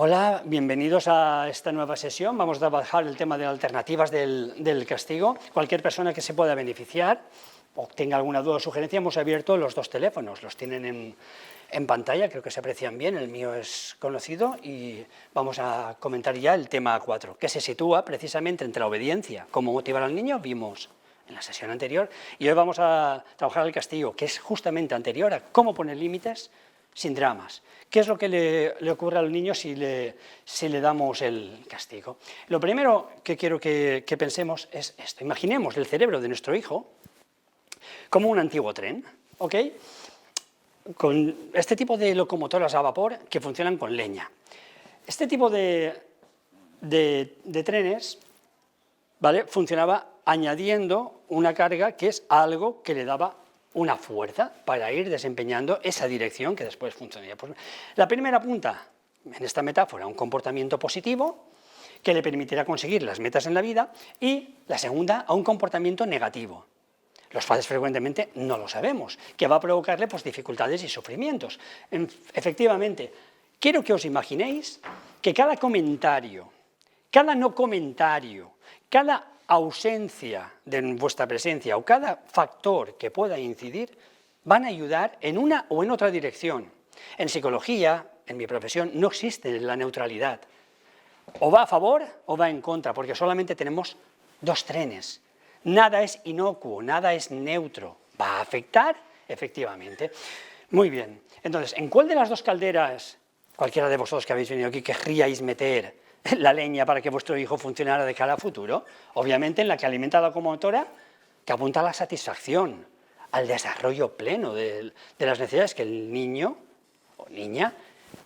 Hola, bienvenidos a esta nueva sesión. Vamos a trabajar el tema de alternativas del castigo. Cualquier persona que se pueda beneficiar o tenga alguna duda o sugerencia, hemos abierto los dos teléfonos, los tienen en pantalla, creo que se aprecian bien, el mío es conocido y vamos a comentar ya el tema 4, que se sitúa precisamente entre la obediencia, cómo motivar al niño, vimos en la sesión anterior, y hoy vamos a trabajar el castigo, que es justamente anterior a cómo poner límites sin dramas. ¿Qué es lo que le ocurre al niño si le damos el castigo? Lo primero que quiero que pensemos es esto. Imaginemos el cerebro de nuestro hijo como un antiguo tren, ¿ok? Con este tipo de locomotoras a vapor que funcionan con leña. Este tipo de trenes, ¿vale?, funcionaba añadiendo una carga que es algo que le daba una fuerza para ir desempeñando esa dirección que después funcionaría. Pues la primera punta, en esta metáfora, un comportamiento positivo que le permitirá conseguir las metas en la vida, y la segunda, a un comportamiento negativo. Los padres frecuentemente no lo sabemos, que va a provocarle pues, dificultades y sufrimientos. Efectivamente, quiero que os imaginéis que cada comentario, cada no comentario, cada ausencia de vuestra presencia o cada factor que pueda incidir van a ayudar en una o en otra dirección. En psicología, en mi profesión, no existe la neutralidad. O va a favor o va en contra, porque solamente tenemos dos trenes. Nada es inocuo, nada es neutro. ¿Va a afectar? Efectivamente. Muy bien. Entonces, ¿en cuál de las dos calderas, cualquiera de vosotros que habéis venido aquí, querríais meter la leña para que vuestro hijo funcionara de cara a futuro? Obviamente en la que alimenta la locomotora, que apunta a la satisfacción, al desarrollo pleno de las necesidades, que el niño o niña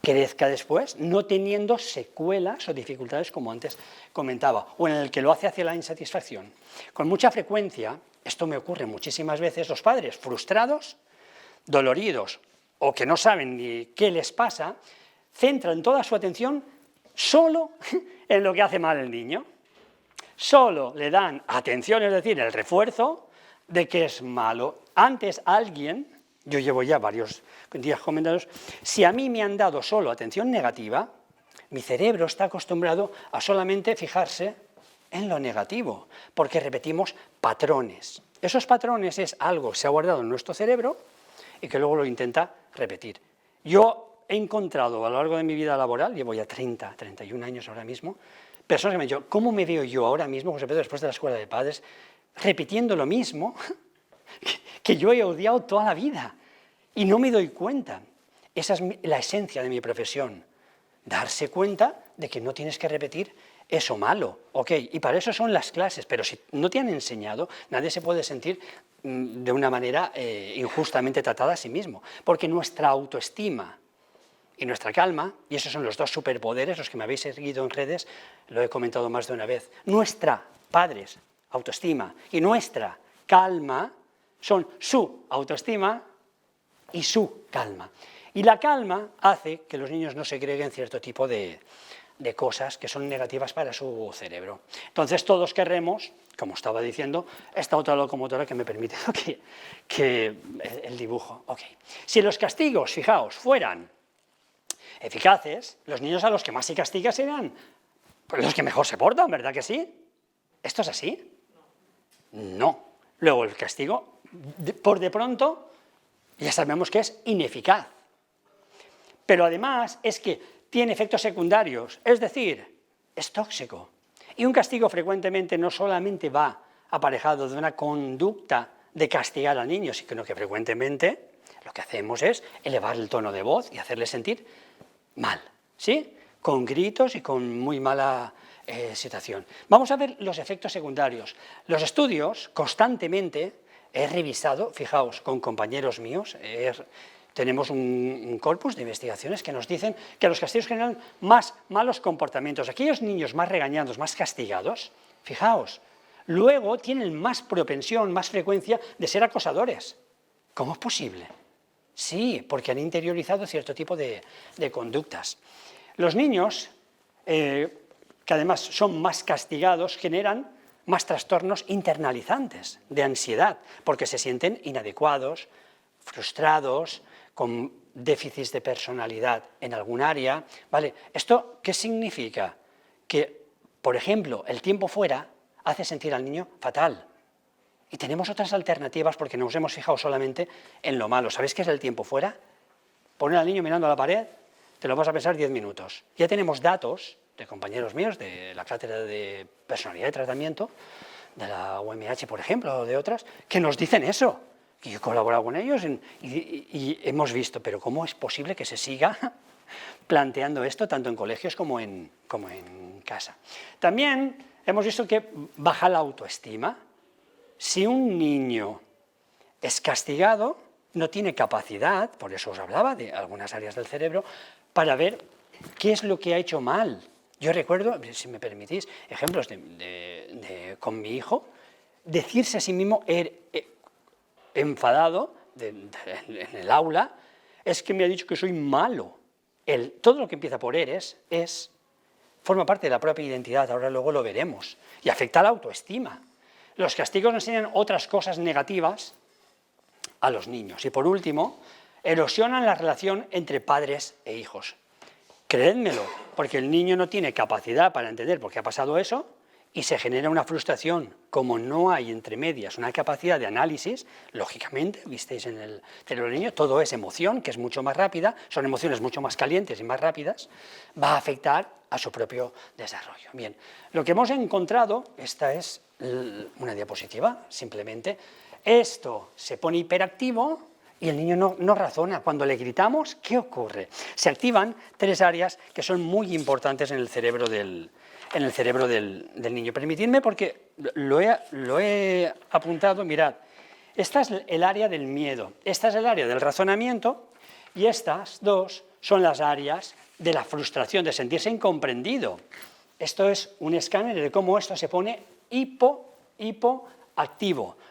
crezca después, no teniendo secuelas o dificultades como antes comentaba, o en el que lo hace hacia la insatisfacción. Con mucha frecuencia, esto me ocurre muchísimas veces, los padres frustrados, doloridos o que no saben ni qué les pasa, centran toda su atención solo en lo que hace mal el niño. Solo le dan atención, es decir, el refuerzo de que es malo. Antes alguien, yo llevo ya varios días comentando, si a mí me han dado solo atención negativa, mi cerebro está acostumbrado a solamente fijarse en lo negativo, porque repetimos patrones. Esos patrones es algo que se ha guardado en nuestro cerebro y que luego lo intenta repetir. Yo he encontrado a lo largo de mi vida laboral, llevo ya 31 años ahora mismo, personas que me han dicho, ¿cómo me veo yo ahora mismo, José Pedro, después de la escuela de padres, repitiendo lo mismo que yo he odiado toda la vida? Y no me doy cuenta. Esa es la esencia de mi profesión. Darse cuenta de que no tienes que repetir eso malo. Ok, y para eso son las clases, pero si no te han enseñado, nadie se puede sentir de una manera injustamente tratada a sí mismo. Porque nuestra autoestima y nuestra calma, y esos son los dos superpoderes, los que me habéis seguido en redes, lo he comentado más de una vez, nuestra, padres, autoestima, y nuestra calma son su autoestima y su calma. Y la calma hace que los niños no segreguen cierto tipo de cosas que son negativas para su cerebro. Entonces todos querremos, como estaba diciendo, esta otra locomotora que me permite que el dibujo. Okay. Si los castigos, fijaos, fueran eficaces, los niños a los que más se castiga serán pues, los que mejor se portan, ¿verdad que sí? ¿Esto es así? No. Luego el castigo, por de pronto, ya sabemos que es ineficaz. Pero además es que tiene efectos secundarios, es decir, es tóxico. Y un castigo frecuentemente no solamente va aparejado de una conducta de castigar al niño, sino que frecuentemente lo que hacemos es elevar el tono de voz y hacerle sentir mal, ¿sí? Con gritos y con muy mala situación. Vamos a ver los efectos secundarios. Los estudios, constantemente, he revisado, fijaos, con compañeros míos, tenemos un corpus de investigaciones que nos dicen que los castigos generan más malos comportamientos. Aquellos niños más regañados, más castigados, fijaos, luego tienen más propensión, más frecuencia de ser acosadores. ¿Cómo es posible? Sí, porque han interiorizado cierto tipo de conductas. Los niños, que además son más castigados, generan más trastornos internalizantes de ansiedad, porque se sienten inadecuados, frustrados, con déficits de personalidad en algún área, ¿vale? ¿Esto qué significa? Que, por ejemplo, el tiempo fuera hace sentir al niño fatal. Y tenemos otras alternativas porque nos hemos fijado solamente en lo malo. ¿Sabéis qué es el tiempo fuera? Poner al niño mirando a la pared, te lo vas a pensar 10 minutos. Ya tenemos datos de compañeros míos de la cátedra de personalidad y tratamiento, de la UMH, por ejemplo, o de otras, que nos dicen eso. Y yo he colaborado con ellos y hemos visto, pero ¿cómo es posible que se siga planteando esto tanto en colegios como en casa? También hemos visto que baja la autoestima. Si un niño es castigado, no tiene capacidad, por eso os hablaba de algunas áreas del cerebro, para ver qué es lo que ha hecho mal. Yo recuerdo, si me permitís, ejemplos con mi hijo, decirse a sí mismo enfadado en el aula, es que me ha dicho que soy malo. Todo lo que empieza por eres, forma parte de la propia identidad, ahora luego lo veremos, y afecta a la autoestima. Los castigos nos enseñan otras cosas negativas a los niños. Y por último, erosionan la relación entre padres e hijos. Creédmelo, porque el niño no tiene capacidad para entender por qué ha pasado eso y se genera una frustración. Como no hay entre medias una capacidad de análisis, lógicamente, visteis en el cerebro del niño, todo es emoción, que es mucho más rápida, son emociones mucho más calientes y más rápidas, va a afectar a su propio desarrollo. Bien, lo que hemos encontrado, esta es una diapositiva, simplemente, esto se pone hiperactivo y el niño no razona. Cuando le gritamos, ¿qué ocurre? Se activan 3 áreas que son muy importantes en el cerebro del niño. Permitidme porque lo he apuntado, mirad, esta es el área del miedo, esta es el área del razonamiento y estas dos son las áreas de la frustración, de sentirse incomprendido. Esto es un escáner de cómo esto se pone hipoactivo.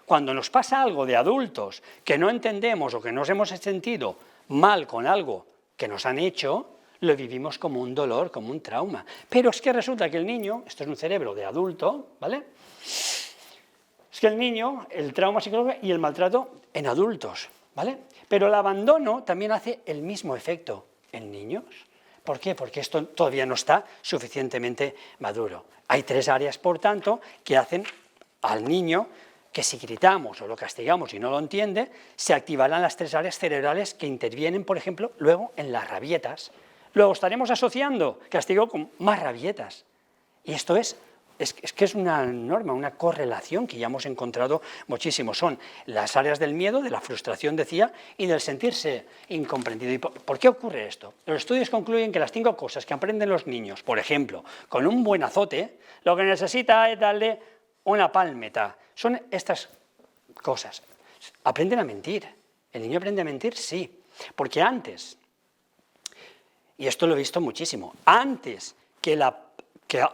Cuando nos pasa algo de adultos que no entendemos o que nos hemos sentido mal con algo que nos han hecho, lo vivimos como un dolor, como un trauma. Pero es que resulta que el niño, esto es un cerebro de adulto, ¿vale? Es que el niño, el trauma psicológico y el maltrato en adultos, ¿vale? Pero el abandono también hace el mismo efecto en niños. ¿Por qué? Porque esto todavía no está suficientemente maduro. Hay 3 áreas, por tanto, que hacen al niño que si gritamos o lo castigamos y no lo entiende, se activarán las 3 áreas cerebrales que intervienen, por ejemplo, luego en las rabietas. Luego estaremos asociando castigo con más rabietas. Y esto es que es una norma, una correlación que ya hemos encontrado muchísimo. Son las áreas del miedo, de la frustración, decía, y del sentirse incomprendido. ¿Y por qué ocurre esto? Los estudios concluyen que las 5 cosas que aprenden los niños, por ejemplo, con un buen azote, lo que necesita es darle una pálmeta. Son estas cosas. Aprenden a mentir. ¿El niño aprende a mentir? Sí. Porque antes, y esto lo he visto muchísimo, antes que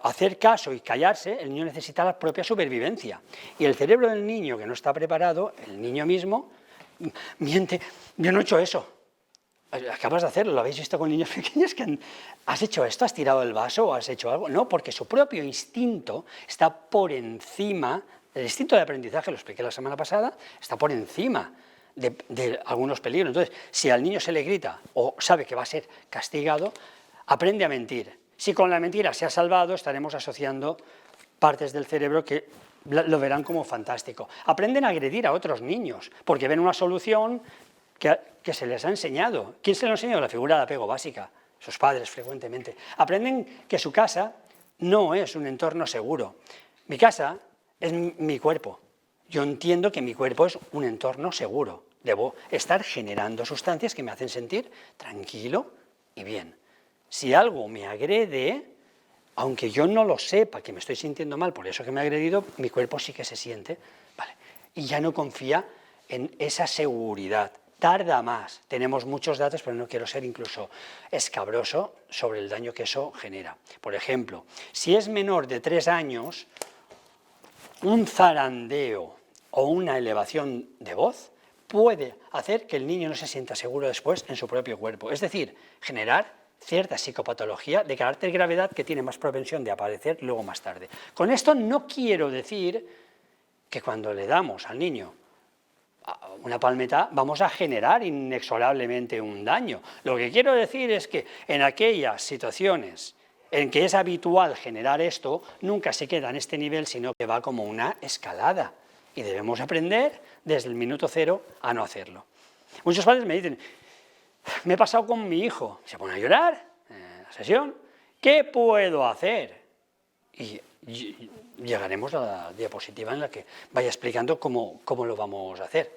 hacer caso y callarse, el niño necesita la propia supervivencia. Y el cerebro del niño que no está preparado, el niño mismo, miente, yo no he hecho eso. Acabas de hacerlo, lo habéis visto con niños pequeños que has hecho esto, has tirado el vaso o has hecho algo. No, porque su propio instinto está por encima, el instinto de aprendizaje, lo expliqué la semana pasada, está por encima de algunos peligros. Entonces, si al niño se le grita o sabe que va a ser castigado, aprende a mentir. Si con la mentira se ha salvado, estaremos asociando partes del cerebro que lo verán como fantástico. Aprenden a agredir a otros niños, porque ven una solución que se les ha enseñado. ¿Quién se lo ha enseñado? La figura de apego básica, sus padres frecuentemente. Aprenden que su casa no es un entorno seguro. Mi casa es mi cuerpo. Yo entiendo que mi cuerpo es un entorno seguro. Debo estar generando sustancias que me hacen sentir tranquilo y bien. Si algo me agrede, aunque yo no lo sepa, que me estoy sintiendo mal por eso que me ha agredido, mi cuerpo sí que se siente, ¿vale? Y ya no confía en esa seguridad. Tarda más. Tenemos muchos datos, pero no quiero ser incluso escabroso sobre el daño que eso genera. Por ejemplo, si es menor de 3 años, un zarandeo o una elevación de voz puede hacer que el niño no se sienta seguro después en su propio cuerpo. Es decir, generar cierta psicopatología de carácter gravedad que tiene más propensión de aparecer luego más tarde. Con esto no quiero decir que cuando le damos al niño una palmeta, vamos a generar inexorablemente un daño. Lo que quiero decir es que en aquellas situaciones en que es habitual generar esto, nunca se queda en este nivel, sino que va como una escalada. Y debemos aprender desde el minuto cero a no hacerlo. Muchos padres me dicen, me he pasado con mi hijo, se pone a llorar en la sesión, ¿qué puedo hacer? Y llegaremos a la diapositiva en la que vaya explicando cómo lo vamos a hacer.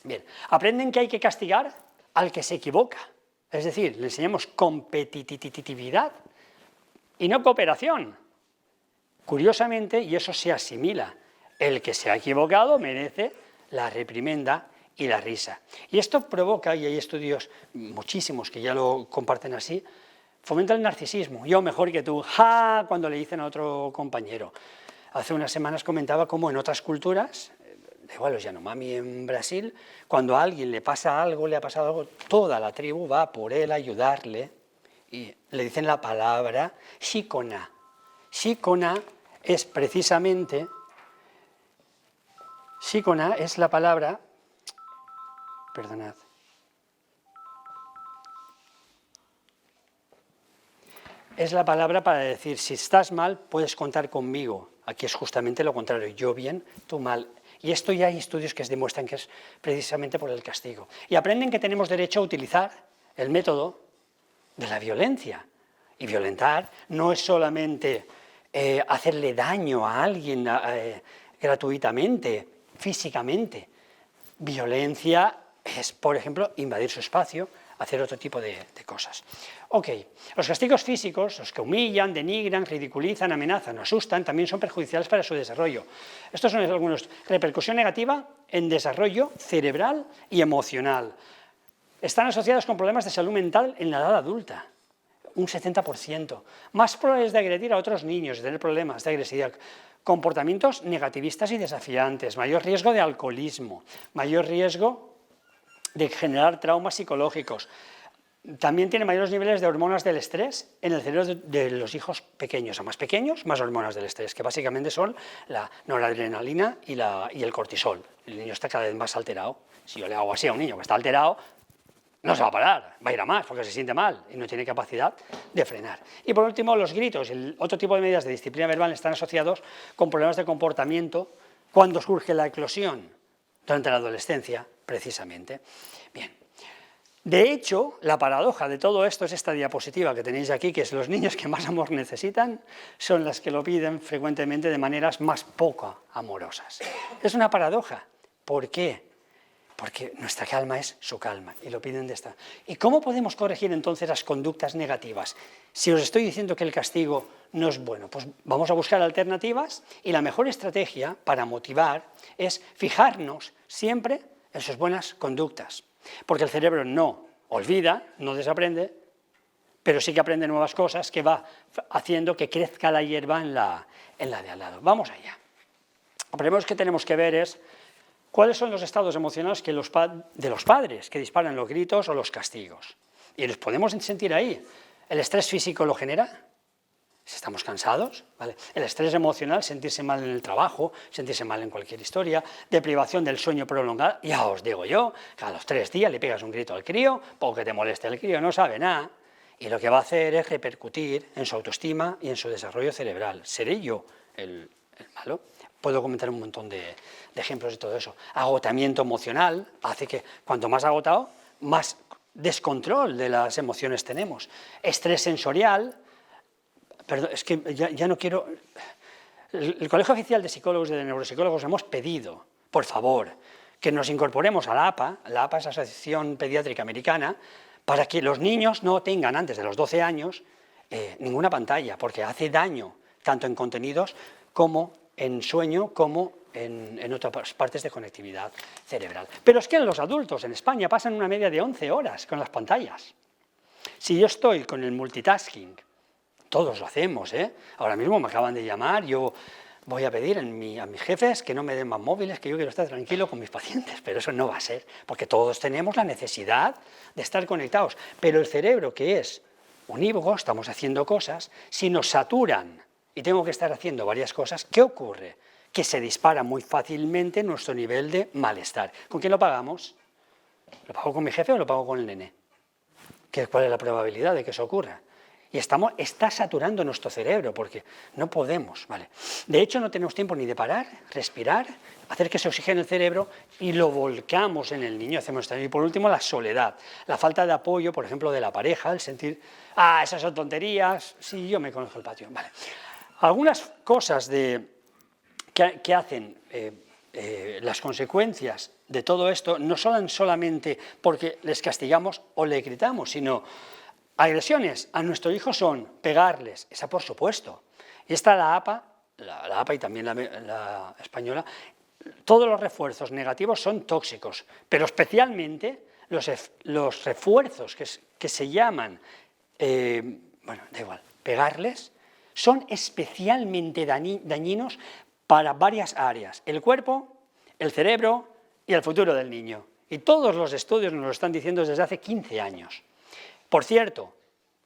Bien, aprenden que hay que castigar al que se equivoca, es decir, le enseñamos competitividad y no cooperación. Curiosamente, y eso se asimila, el que se ha equivocado merece la reprimenda y la risa. Y esto provoca, y hay estudios muchísimos que ya lo comparten así, fomenta el narcisismo. Yo mejor que tú, ¡ja!, cuando le dicen a otro compañero. Hace unas semanas comentaba cómo en otras culturas, igual los Yanomami en Brasil, cuando a alguien le pasa algo, le ha pasado algo, toda la tribu va por él a ayudarle y le dicen la palabra shikona. Shikona es precisamente, shikona es la palabra, perdonad, es la palabra para decir, si estás mal, puedes contar conmigo. Aquí es justamente lo contrario, yo bien, tú mal. Y esto ya hay estudios que demuestran que es precisamente por el castigo. Y aprenden que tenemos derecho a utilizar el método de la violencia. Y violentar no es solamente hacerle daño a alguien gratuitamente, físicamente. Violencia es, por ejemplo, invadir su espacio, hacer otro tipo de cosas. Ok, los castigos físicos, los que humillan, denigran, ridiculizan, amenazan, asustan, también son perjudiciales para su desarrollo. Estos son algunos. Repercusión negativa en desarrollo cerebral y emocional. Están asociados con problemas de salud mental en la edad adulta, un 70%. Más probabilidades de agredir a otros niños, de tener problemas de agresividad. Comportamientos negativistas y desafiantes, mayor riesgo de alcoholismo, mayor riesgo de generar traumas psicológicos. También tiene mayores niveles de hormonas del estrés en el cerebro de los hijos pequeños. A más pequeños, más hormonas del estrés, que básicamente son la noradrenalina y el cortisol. El niño está cada vez más alterado. Si yo le hago así a un niño que está alterado, no se va a parar, va a ir a más porque se siente mal y no tiene capacidad de frenar. Y por último, los gritos y otro tipo de medidas de disciplina verbal están asociados con problemas de comportamiento cuando surge la eclosión durante la adolescencia, precisamente. Bien. De hecho, la paradoja de todo esto es esta diapositiva que tenéis aquí, que es los niños que más amor necesitan son los que lo piden frecuentemente de maneras más poco amorosas. Es una paradoja. ¿Por qué? Porque nuestra calma es su calma y lo piden de esta. ¿Y cómo podemos corregir entonces las conductas negativas? Si os estoy diciendo que el castigo no es bueno, pues vamos a buscar alternativas y la mejor estrategia para motivar es fijarnos siempre en sus buenas conductas. Porque el cerebro no olvida, no desaprende, pero sí que aprende nuevas cosas que va haciendo que crezca la hierba en la de al lado. Vamos allá. Lo primero que tenemos que ver es cuáles son los estados emocionales de los padres que disparan los gritos o los castigos. Y los podemos sentir ahí. ¿El estrés físico lo genera? Si estamos cansados, ¿vale? El estrés emocional, sentirse mal en el trabajo, sentirse mal en cualquier historia, deprivación del sueño prolongada, ya os digo yo, que a los 3 días le pegas un grito al crío, porque te moleste el crío, no sabe nada, y lo que va a hacer es repercutir en su autoestima y en su desarrollo cerebral. ¿Seré yo el malo? Puedo comentar un montón de ejemplos de todo eso. Agotamiento emocional hace que cuanto más agotado, más descontrol de las emociones tenemos. Estrés sensorial. Perdón, es que ya no quiero... El Colegio Oficial de Psicólogos y de Neuropsicólogos hemos pedido, por favor, que nos incorporemos a la APA. La APA es la Asociación Pediátrica Americana, para que los niños no tengan antes de los 12 años ninguna pantalla, porque hace daño tanto en contenidos como en sueño, como en otras partes de conectividad cerebral. Pero es que los adultos en España pasan una media de 11 horas con las pantallas. Si yo estoy con el multitasking, todos lo hacemos, ahora mismo me acaban de llamar, yo voy a pedir a mis jefes que no me den más móviles, que yo quiero estar tranquilo con mis pacientes, pero eso no va a ser, porque todos tenemos la necesidad de estar conectados. Pero el cerebro, que es unívoco, estamos haciendo cosas, si nos saturan y tengo que estar haciendo varias cosas, ¿qué ocurre? que se dispara muy fácilmente nuestro nivel de malestar. ¿Con quién lo pagamos? ¿Lo pago con mi jefe o lo pago con el nene? ¿Cuál es la probabilidad de que eso ocurra? Y está saturando nuestro cerebro porque no podemos, ¿vale? De hecho, no tenemos tiempo ni de parar, respirar, hacer que se oxigene el cerebro y lo volcamos en el niño. Y por último, la soledad, la falta de apoyo, por ejemplo, de la pareja, el sentir, esas son tonterías, sí, yo me conozco el patio, ¿vale? Algunas cosas que hacen las consecuencias de todo esto no son solamente porque les castigamos o le gritamos, sino agresiones a nuestro hijo son pegarles, esa por supuesto. Y esta la APA y también la española, todos los refuerzos negativos son tóxicos, pero especialmente los refuerzos que se llaman, bueno, da igual, pegarles, son especialmente dañinos para varias áreas, el cuerpo, el cerebro y el futuro del niño. Y todos los estudios nos lo están diciendo desde hace 15 años. Por cierto,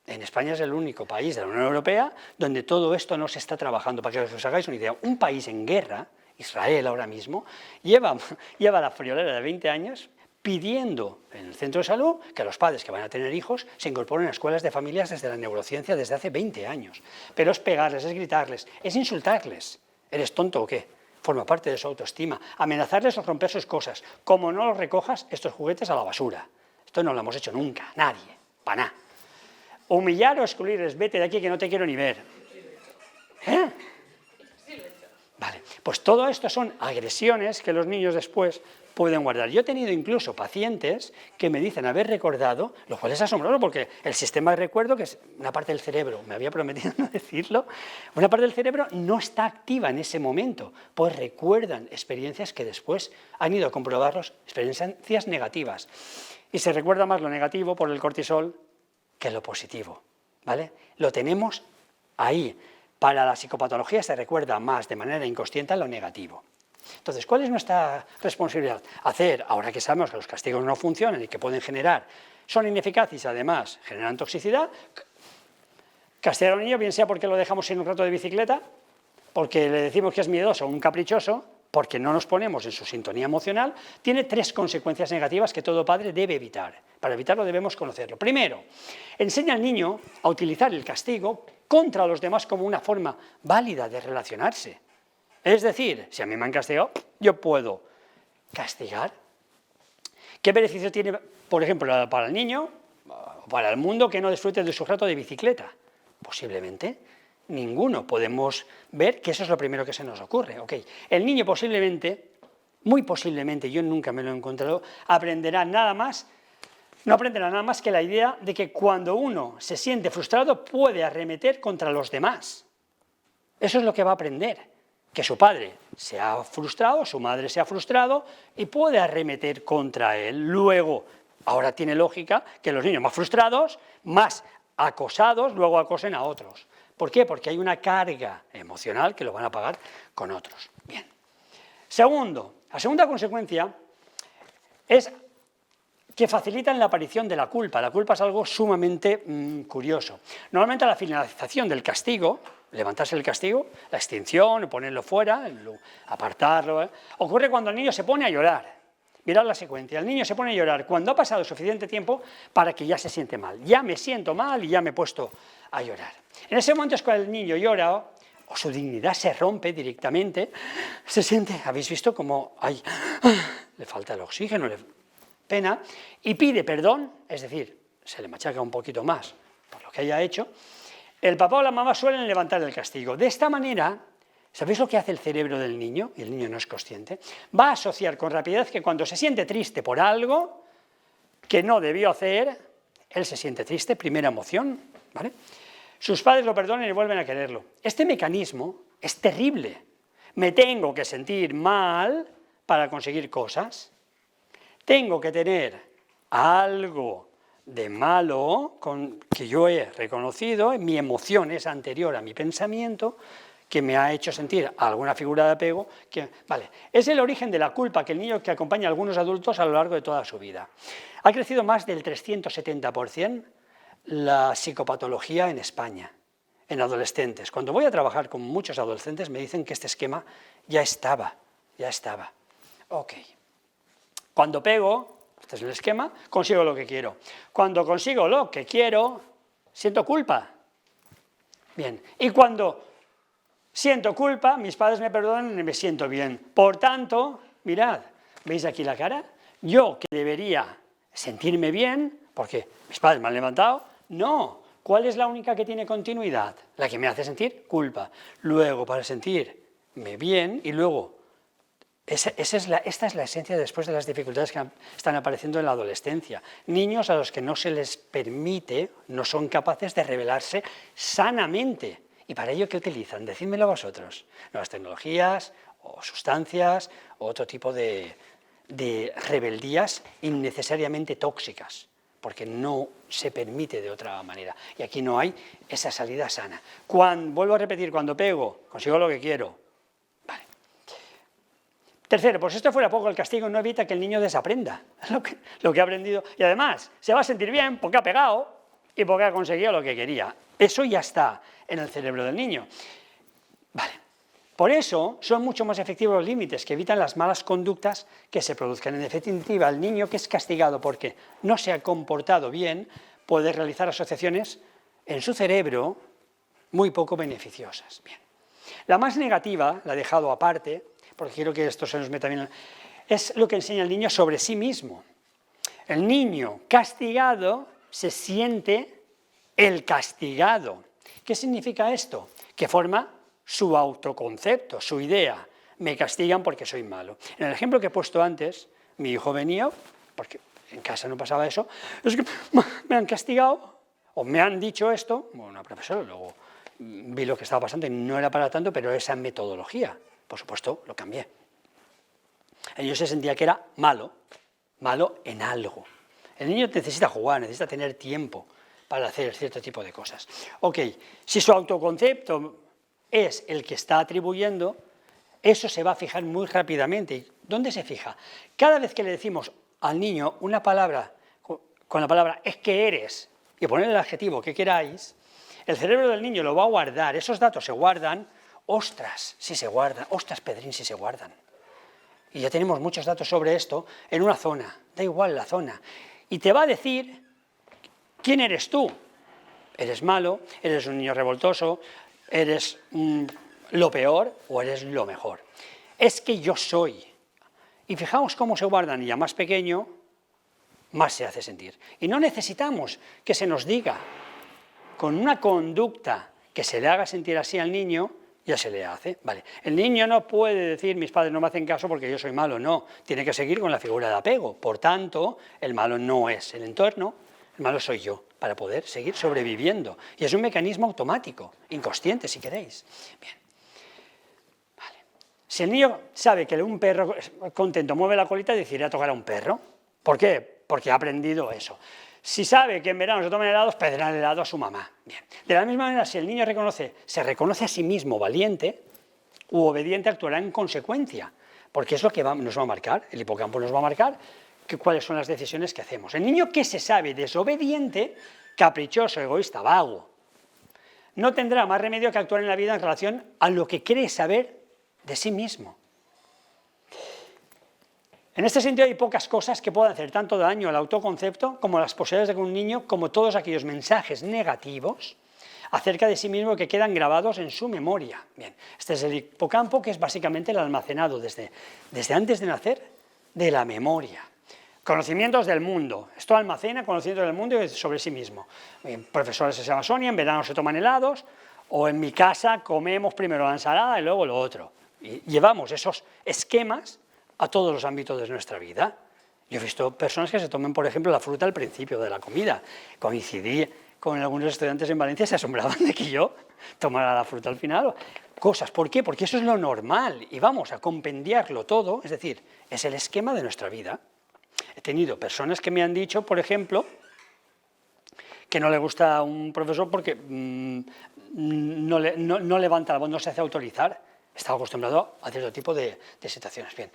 en España es el único país de la Unión Europea donde todo esto no se está trabajando. Para que os hagáis una idea, un país en guerra, Israel ahora mismo, lleva la friolera de 20 años pidiendo en el centro de salud que los padres que van a tener hijos se incorporen a escuelas de familias desde la neurociencia desde hace 20 años. Pero es pegarles, es gritarles, es insultarles. ¿Eres tonto o qué? Forma parte de su autoestima. Amenazarles o romper sus cosas. Como no los recojas, estos juguetes a la basura. Esto no lo hemos hecho nunca, nadie, para nada. Humillar o excluirles, vete de aquí que no te quiero ni ver. ¿Eh? Vale, pues todo esto son agresiones que los niños después pueden guardar. Yo he tenido incluso pacientes que me dicen haber recordado, lo cual es asombroso porque el sistema de recuerdo, que es una parte del cerebro, me había prometido no decirlo, una parte del cerebro no está activa en ese momento, pues recuerdan experiencias que después han ido a comprobarlos, experiencias negativas. Y se recuerda más lo negativo por el cortisol que lo positivo, ¿vale? Lo tenemos ahí. Para la psicopatología se recuerda más de manera inconsciente lo negativo. Entonces, ¿cuál es nuestra responsabilidad? Hacer, ahora que sabemos que los castigos no funcionan y que pueden generar, son ineficaces y además generan toxicidad, castigar a un niño, bien sea porque lo dejamos en un rato de bicicleta, porque le decimos que es miedoso o un caprichoso, porque no nos ponemos en su sintonía emocional, tiene 3 consecuencias negativas que todo padre debe evitar. Para evitarlo debemos conocerlo. Primero, enseña al niño a utilizar el castigo contra los demás como una forma válida de relacionarse. Es decir, si a mí me han castigado, yo puedo castigar. ¿Qué beneficio tiene, por ejemplo, para el niño o para el mundo que no disfrute de su rato de bicicleta? Posiblemente ninguno. Podemos ver que eso es lo primero que se nos ocurre. Okay. El niño posiblemente, muy posiblemente, yo nunca me lo he encontrado, no aprenderá nada más que la idea de que cuando uno se siente frustrado puede arremeter contra los demás. Eso es lo que va a aprender, que su padre se ha frustrado, su madre se ha frustrado y puede arremeter contra él. Luego, ahora tiene lógica que los niños más frustrados, más acosados, luego acosen a otros. ¿Por qué? Porque hay una carga emocional que lo van a pagar con otros. Bien. Segundo, la segunda consecuencia es que facilitan la aparición de la culpa. La culpa es algo sumamente curioso. Normalmente a la finalización del castigo, levantarse el castigo, la extinción, ponerlo fuera, apartarlo, ocurre cuando el niño se pone a llorar. Mirad la secuencia, el niño se pone a llorar cuando ha pasado suficiente tiempo para que ya se siente mal. Ya me siento mal y ya me he puesto a llorar. En ese momento es cuando el niño llora o su dignidad se rompe directamente, se siente, habéis visto como le falta el oxígeno, pena, y pide perdón, es decir, se le machaca un poquito más por lo que haya hecho. El papá o la mamá suelen levantar el castigo. De esta manera, ¿sabéis lo que hace el cerebro del niño? Y el niño no es consciente. Va a asociar con rapidez que cuando se siente triste por algo que no debió hacer, él se siente triste, primera emoción, ¿vale? Sus padres lo perdonan y vuelven a quererlo. Este mecanismo es terrible. Me tengo que sentir mal para conseguir cosas. Tengo que tener algo de malo que yo he reconocido, mi emoción es anterior a mi pensamiento, que me ha hecho sentir alguna figura de apego, vale, es el origen de la culpa que el niño que acompaña a algunos adultos a lo largo de toda su vida. Ha crecido más del 370% la psicopatología en España. en adolescentes. Cuando voy a trabajar con muchos adolescentes me dicen que este esquema ya estaba. Ok. Cuando pego, este es el esquema, consigo lo que quiero. Cuando consigo lo que quiero, siento culpa. Bien. Y cuando siento culpa, mis padres me perdonan y me siento bien. Por tanto, mirad, ¿veis aquí la cara? Yo que debería sentirme bien, porque mis padres me han levantado, no. ¿Cuál es la única que tiene continuidad? La que me hace sentir culpa. Luego, para sentirme bien, y luego, esta es la esencia después de las dificultades que están apareciendo en la adolescencia. Niños a los que no se les permite, no son capaces de revelarse sanamente. ¿Y para ello qué utilizan? Decídmelo vosotros. Nuevas tecnologías, o sustancias, o otro tipo de rebeldías innecesariamente tóxicas, porque no se permite de otra manera. Y aquí no hay esa salida sana. Vuelvo a repetir, cuando pego, consigo lo que quiero. Vale. Tercero, por si esto fuera poco, el castigo no evita que el niño desaprenda lo que ha aprendido. Y además, se va a sentir bien porque ha pegado y porque ha conseguido lo que quería. Eso ya está en el cerebro del niño. Vale. Por eso son mucho más efectivos los límites que evitan las malas conductas que se produzcan. En definitiva, el niño que es castigado porque no se ha comportado bien puede realizar asociaciones en su cerebro muy poco beneficiosas. Bien. La más negativa, la he dejado aparte, porque quiero que esto se nos meta bien, es lo que enseña el niño sobre sí mismo. El niño castigado se siente el castigado. ¿Qué significa esto? Que forma su autoconcepto, su idea. Me castigan porque soy malo. En el ejemplo que he puesto antes, mi hijo venía, porque en casa no pasaba eso, es que me han castigado, o me han dicho esto, bueno, una profesora, luego vi lo que estaba pasando y no era para tanto, pero esa metodología, por supuesto, lo cambié. El niño se sentía que era malo en algo. El niño necesita jugar, necesita tener tiempo para hacer cierto tipo de cosas. Ok, si su autoconcepto es el que está atribuyendo, eso se va a fijar muy rápidamente. ¿Dónde se fija? Cada vez que le decimos al niño una palabra, con la palabra es que eres, y poner el adjetivo que queráis, el cerebro del niño lo va a guardar, esos datos se guardan, ostras, si se guardan, ostras, Pedrín, si se guardan. Y ya tenemos muchos datos sobre esto en una zona, da igual la zona. Y te va a decir quién eres tú. ¿Eres malo? ¿Eres un niño revoltoso? ¿Eres lo peor o eres lo mejor? Es que yo soy. Y fijaos cómo se guardan, y a más pequeño, más se hace sentir. Y no necesitamos que se nos diga, con una conducta que se le haga sentir así al niño, ya se le hace. Vale. El niño no puede decir, mis padres no me hacen caso porque yo soy malo, no. Tiene que seguir con la figura de apego. Por tanto, el malo no es el entorno, el malo soy yo, para poder seguir sobreviviendo. Y es un mecanismo automático, inconsciente si queréis. Bien. Vale. Si el niño sabe que un perro contento mueve la colita, decidirá tocar a un perro. ¿Por qué? Porque ha aprendido eso. Si sabe que en verano se toman helados, pedirá el helado a su mamá. Bien. De la misma manera, si el niño se reconoce a sí mismo valiente u obediente, actuará en consecuencia, porque es lo que nos va a marcar, el hipocampo nos va a marcar cuáles son las decisiones que hacemos. El niño que se sabe desobediente, caprichoso, egoísta, vago, no tendrá más remedio que actuar en la vida en relación a lo que cree saber de sí mismo. En este sentido hay pocas cosas que puedan hacer tanto daño al autoconcepto como las posibilidades de que un niño, como todos aquellos mensajes negativos acerca de sí mismo que quedan grabados en su memoria. Bien, este es el hipocampo, que es básicamente el almacenado desde antes de nacer de la memoria. Conocimientos del mundo. Esto almacena conocimientos del mundo y sobre sí mismo. Mi profesora se llama Sonia, en verano se toman helados, o en mi casa comemos primero la ensalada y luego lo otro. Y llevamos esos esquemas a todos los ámbitos de nuestra vida. Yo he visto personas que se toman, por ejemplo, la fruta al principio de la comida. Coincidí con algunos estudiantes en Valencia, se asombraban de que yo tomara la fruta al final. Cosas, ¿por qué? Porque eso es lo normal y vamos a compendiarlo todo, es decir, es el esquema de nuestra vida. He tenido personas que me han dicho, por ejemplo, que no le gusta a un profesor porque no levanta la voz, no se hace autorizar. Está acostumbrado a cierto tipo de situaciones. Bien.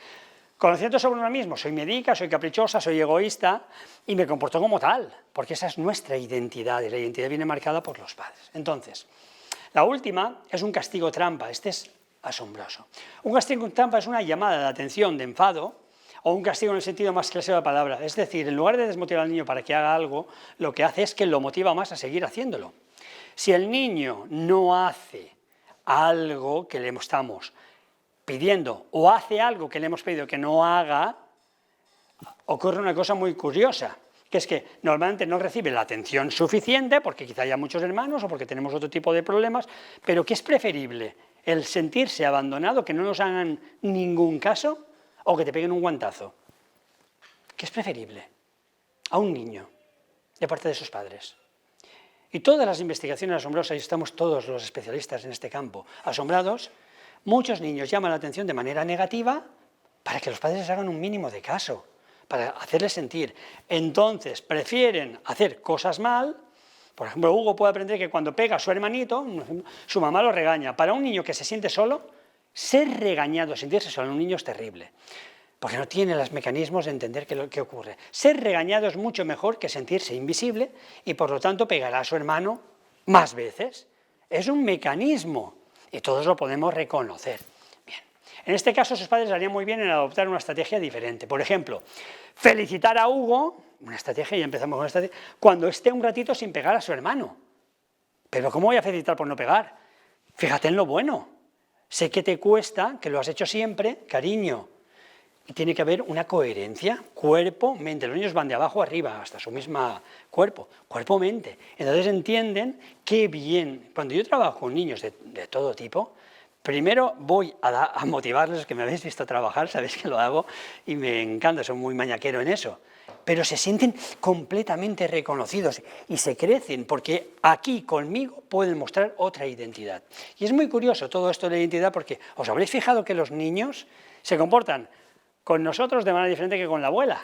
Conocimiento sobre uno mismo, soy médica, soy caprichosa, soy egoísta y me comporto como tal, porque esa es nuestra identidad y la identidad viene marcada por los padres. Entonces, La última es un castigo trampa. Este es asombroso. Un castigo trampa es una llamada de atención, de enfado, o un castigo en el sentido más clásico de la palabra. Es decir, en lugar de desmotivar al niño para que haga algo, lo que hace es que lo motiva más a seguir haciéndolo. Si el niño no hace algo que le estamos pidiendo o hace algo que le hemos pedido que no haga, ocurre una cosa muy curiosa, que es que normalmente no recibe la atención suficiente porque quizá haya muchos hermanos o porque tenemos otro tipo de problemas, pero ¿qué es preferible? ¿El sentirse abandonado, que no nos hagan ningún caso, o que te peguen un guantazo? ¿Qué es preferible? A un niño, de parte de sus padres. Y todas las investigaciones asombrosas, y estamos todos los especialistas en este campo asombrados, muchos niños llaman la atención de manera negativa para que los padres les hagan un mínimo de caso, para hacerles sentir. Entonces prefieren hacer cosas mal. Por ejemplo, Hugo puede aprender que cuando pega a su hermanito, su mamá lo regaña. Para un niño que se siente solo, ser regañado, sentirse solo en un niño es terrible, porque no tiene los mecanismos de entender qué ocurre. Ser regañado es mucho mejor que sentirse invisible y por lo tanto pegará a su hermano más veces. Es un mecanismo y todos lo podemos reconocer. Bien. En este caso, sus padres harían muy bien en adoptar una estrategia diferente. Por ejemplo, felicitar a Hugo, una estrategia, y empezamos con una estrategia, cuando esté un ratito sin pegar a su hermano. Pero ¿cómo voy a felicitar por no pegar? Fíjate en lo bueno. Sé que te cuesta, que lo has hecho siempre, cariño. Y tiene que haber una coherencia, cuerpo, mente. Los niños van de abajo arriba, hasta su misma cuerpo, cuerpo-mente. Entonces entienden qué bien. Cuando yo trabajo con niños de todo tipo, primero voy a motivarles, que me habéis visto trabajar, sabéis que lo hago, y me encanta, soy muy mañaquero en eso. Pero se sienten completamente reconocidos y se crecen, porque aquí conmigo pueden mostrar otra identidad. Y es muy curioso todo esto de la identidad, porque os habréis fijado que los niños se comportan con nosotros de manera diferente que con la abuela,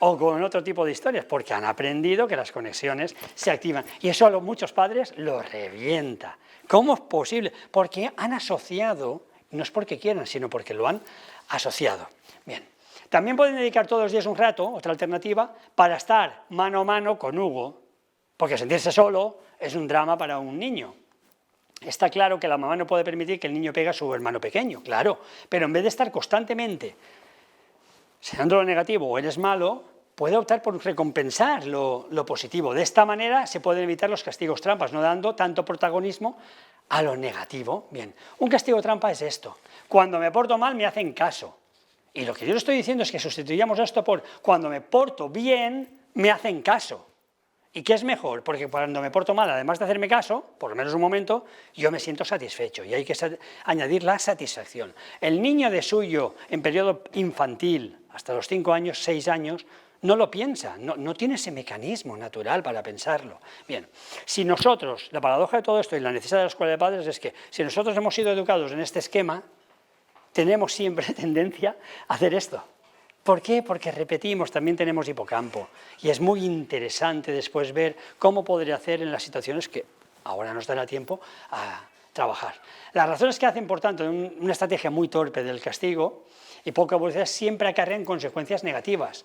o con otro tipo de historias, porque han aprendido que las conexiones se activan. Y eso a muchos padres lo revienta. ¿Cómo es posible? Porque han asociado, no es porque quieran, sino porque lo han asociado. Bien. También pueden dedicar todos los días un rato, otra alternativa, para estar mano a mano con Hugo, porque sentirse solo es un drama para un niño. Está claro que la mamá no puede permitir que el niño pegue a su hermano pequeño, claro, pero en vez de estar constantemente señalando lo negativo o eres malo, puede optar por recompensar lo positivo. De esta manera se pueden evitar los castigos trampas, no dando tanto protagonismo a lo negativo. Bien, un castigo trampa es esto: cuando me porto mal me hacen caso. Y lo que yo le estoy diciendo es que sustituyamos esto por cuando me porto bien me hacen caso. ¿Y qué es mejor? Porque cuando me porto mal, además de hacerme caso, por lo menos un momento, yo me siento satisfecho y hay que añadir la satisfacción. El niño de suyo en periodo infantil, hasta los 5 años, 6 años, no lo piensa, no tiene ese mecanismo natural para pensarlo. Bien, si nosotros, la paradoja de todo esto y la necesidad de la escuela de padres es que si nosotros hemos sido educados en este esquema, tenemos siempre tendencia a hacer esto. ¿Por qué? Porque repetimos, también tenemos hipocampo y es muy interesante después ver cómo podría hacer en las situaciones que ahora nos dará tiempo a trabajar. Las razones que hacen, por tanto, una estrategia muy torpe del castigo y poca evolución siempre acarrean consecuencias negativas.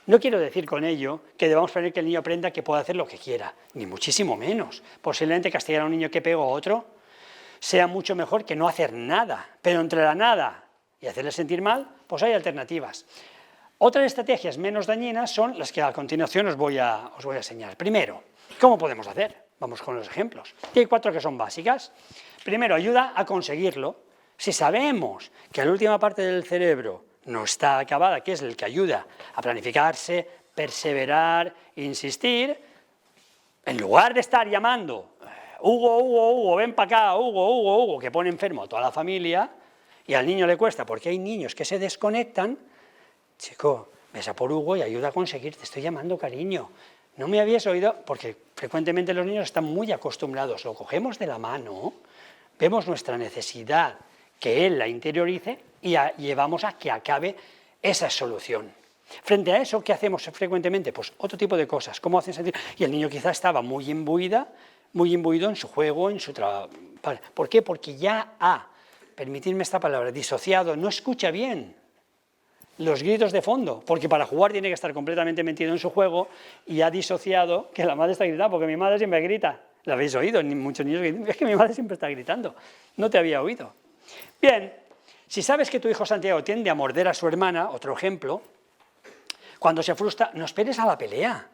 No quiero decir con ello que debamos poner que el niño aprenda que puede hacer lo que quiera, ni muchísimo menos. Posiblemente castigar a un niño que pega a otro sea mucho mejor que no hacer nada, pero entre la nada y hacerle sentir mal, pues hay alternativas. Otras estrategias menos dañinas son las que a continuación os voy a enseñar. Primero, ¿cómo podemos hacer? Vamos con los ejemplos. Y hay 4 que son básicas. Primero, ayuda a conseguirlo. Si sabemos que la última parte del cerebro no está acabada, que es el que ayuda a planificarse, perseverar, insistir, en lugar de estar llamando Hugo, ven para acá, Hugo, que pone enfermo a toda la familia, y al niño le cuesta, porque hay niños que se desconectan, chico, ves a por Hugo y ayuda a conseguir, te estoy llamando cariño. No me habías oído, porque frecuentemente los niños están muy acostumbrados, lo cogemos de la mano, vemos nuestra necesidad, que él la interiorice y llevamos a que acabe esa solución. Frente a eso, ¿qué hacemos frecuentemente? Pues otro tipo de cosas, ¿cómo hacen sentir? Y el niño quizá estaba muy imbuido en su juego, en su trabajo. ¿Por qué? Porque ya ha, permitidme esta palabra, disociado, no escucha bien los gritos de fondo, porque para jugar tiene que estar completamente metido en su juego y ha disociado que la madre está gritando, porque mi madre siempre grita. Lo habéis oído, muchos niños que dicen, es que mi madre siempre está gritando. No te había oído. Bien, si sabes que tu hijo Santiago tiende a morder a su hermana, otro ejemplo, cuando se frustra, no esperes a la pelea.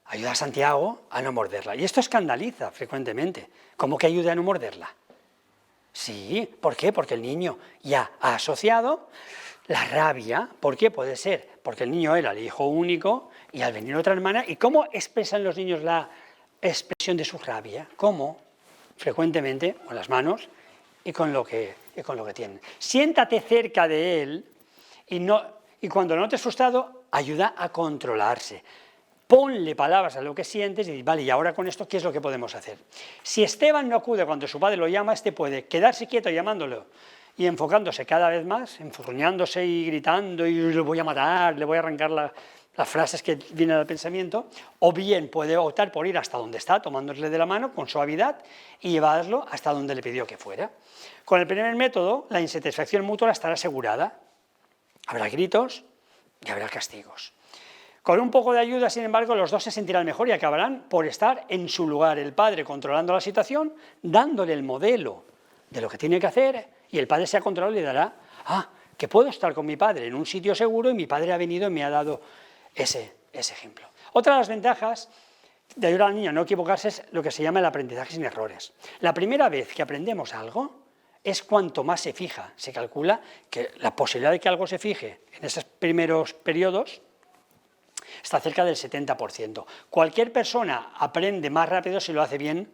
Ayuda a Santiago a no morderla. Y esto escandaliza frecuentemente. ¿Cómo que ayuda a no morderla? Sí, ¿por qué? Porque el niño ya ha asociado la rabia. ¿Por qué? Puede ser porque el niño era el hijo único y al venir otra hermana, ¿y cómo expresan los niños la expresión de su rabia? ¿Cómo? Frecuentemente con las manos y con lo que tienen. Siéntate cerca de él y cuando notes frustrado, ayuda a controlarse. Ponle palabras a lo que sientes y dices, vale, y ahora con esto, ¿qué es lo que podemos hacer? Si Esteban no acude cuando su padre lo llama, este puede quedarse quieto llamándolo y enfocándose cada vez más, enfurruñándose y gritando y le voy a matar, le voy a arrancar las frases que vienen al pensamiento, o bien puede optar por ir hasta donde está, tomándole de la mano con suavidad y llevarlo hasta donde le pidió que fuera. Con el primer método, la insatisfacción mutua estará asegurada. Habrá gritos y habrá castigos. Con un poco de ayuda, sin embargo, los dos se sentirán mejor y acabarán por estar en su lugar. El padre controlando la situación, dándole el modelo de lo que tiene que hacer, y el padre se ha controlado y le dará, que puedo estar con mi padre en un sitio seguro y mi padre ha venido y me ha dado ese ejemplo. Otra de las ventajas de ayudar al niño a no equivocarse es lo que se llama el aprendizaje sin errores. La primera vez que aprendemos algo es cuanto más se fija. Se calcula que la posibilidad de que algo se fije en esos primeros periodos está cerca del 70%. Cualquier persona aprende más rápido si lo hace bien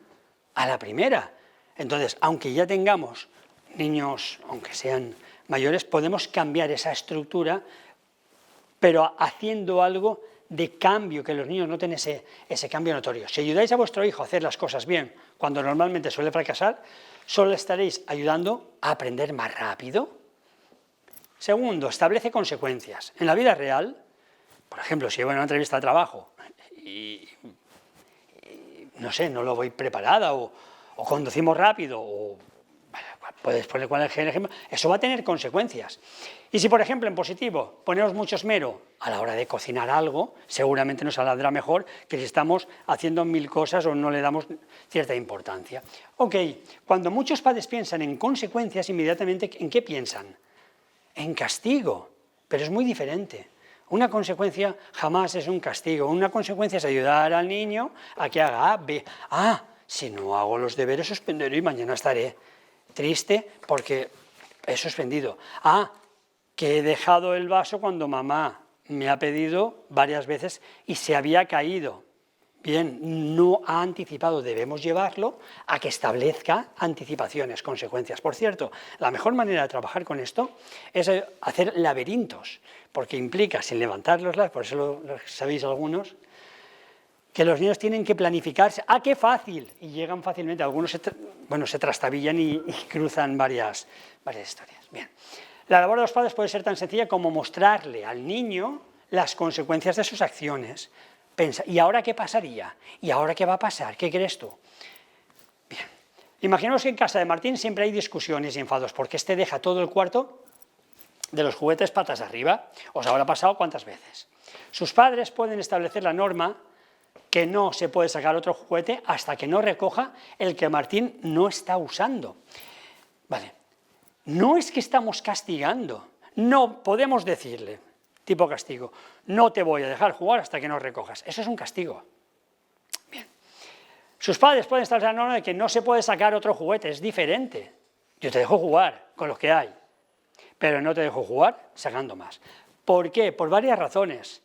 a la primera. Entonces, aunque ya tengamos niños, aunque sean mayores, podemos cambiar esa estructura, pero haciendo algo de cambio, que los niños noten ese cambio notorio. Si ayudáis a vuestro hijo a hacer las cosas bien, cuando normalmente suele fracasar, solo estaréis ayudando a aprender más rápido. Segundo, establece consecuencias. En la vida real, por ejemplo, si voy a una entrevista de trabajo y no sé, no lo voy preparada o conducimos rápido o puedes poner cualquier ejemplo, eso va a tener consecuencias. Y si, por ejemplo, en positivo ponemos mucho esmero a la hora de cocinar algo, seguramente nos saldrá mejor que si estamos haciendo 1000 cosas o no le damos cierta importancia. Ok, cuando muchos padres piensan en consecuencias, inmediatamente, ¿en qué piensan? En castigo, pero es muy diferente. Una consecuencia jamás es un castigo. Una consecuencia es ayudar al niño a que haga A, B. Si no hago los deberes suspenderé y mañana estaré triste porque he suspendido. Que he dejado el vaso cuando mamá me ha pedido varias veces y se había caído. Bien, no ha anticipado, debemos llevarlo a que establezca anticipaciones, consecuencias. Por cierto, la mejor manera de trabajar con esto es hacer laberintos, porque implica, sin levantarlos, por eso lo sabéis algunos, que los niños tienen que planificarse. ¡Qué fácil! Y llegan fácilmente. Algunos se trastabillan y cruzan varias historias. Bien. La labor de los padres puede ser tan sencilla como mostrarle al niño las consecuencias de sus acciones. Pensa, ¿y ahora qué pasaría? ¿Y ahora qué va a pasar? ¿Qué crees tú? Bien. Imaginemos que en casa de Martín siempre hay discusiones y enfados, porque este deja todo el cuarto de los juguetes patas arriba. ¿Os habrá pasado cuántas veces? Sus padres pueden establecer la norma que no se puede sacar otro juguete hasta que no recoja el que Martín no está usando. Vale. No es que estamos castigando, no podemos decirle, tipo castigo, no te voy a dejar jugar hasta que no recojas. Eso es un castigo. Bien. Sus padres pueden estar en la norma de que no se puede sacar otro juguete, es diferente. Yo te dejo jugar con lo que hay, pero no te dejo jugar sacando más. ¿Por qué? Por varias razones.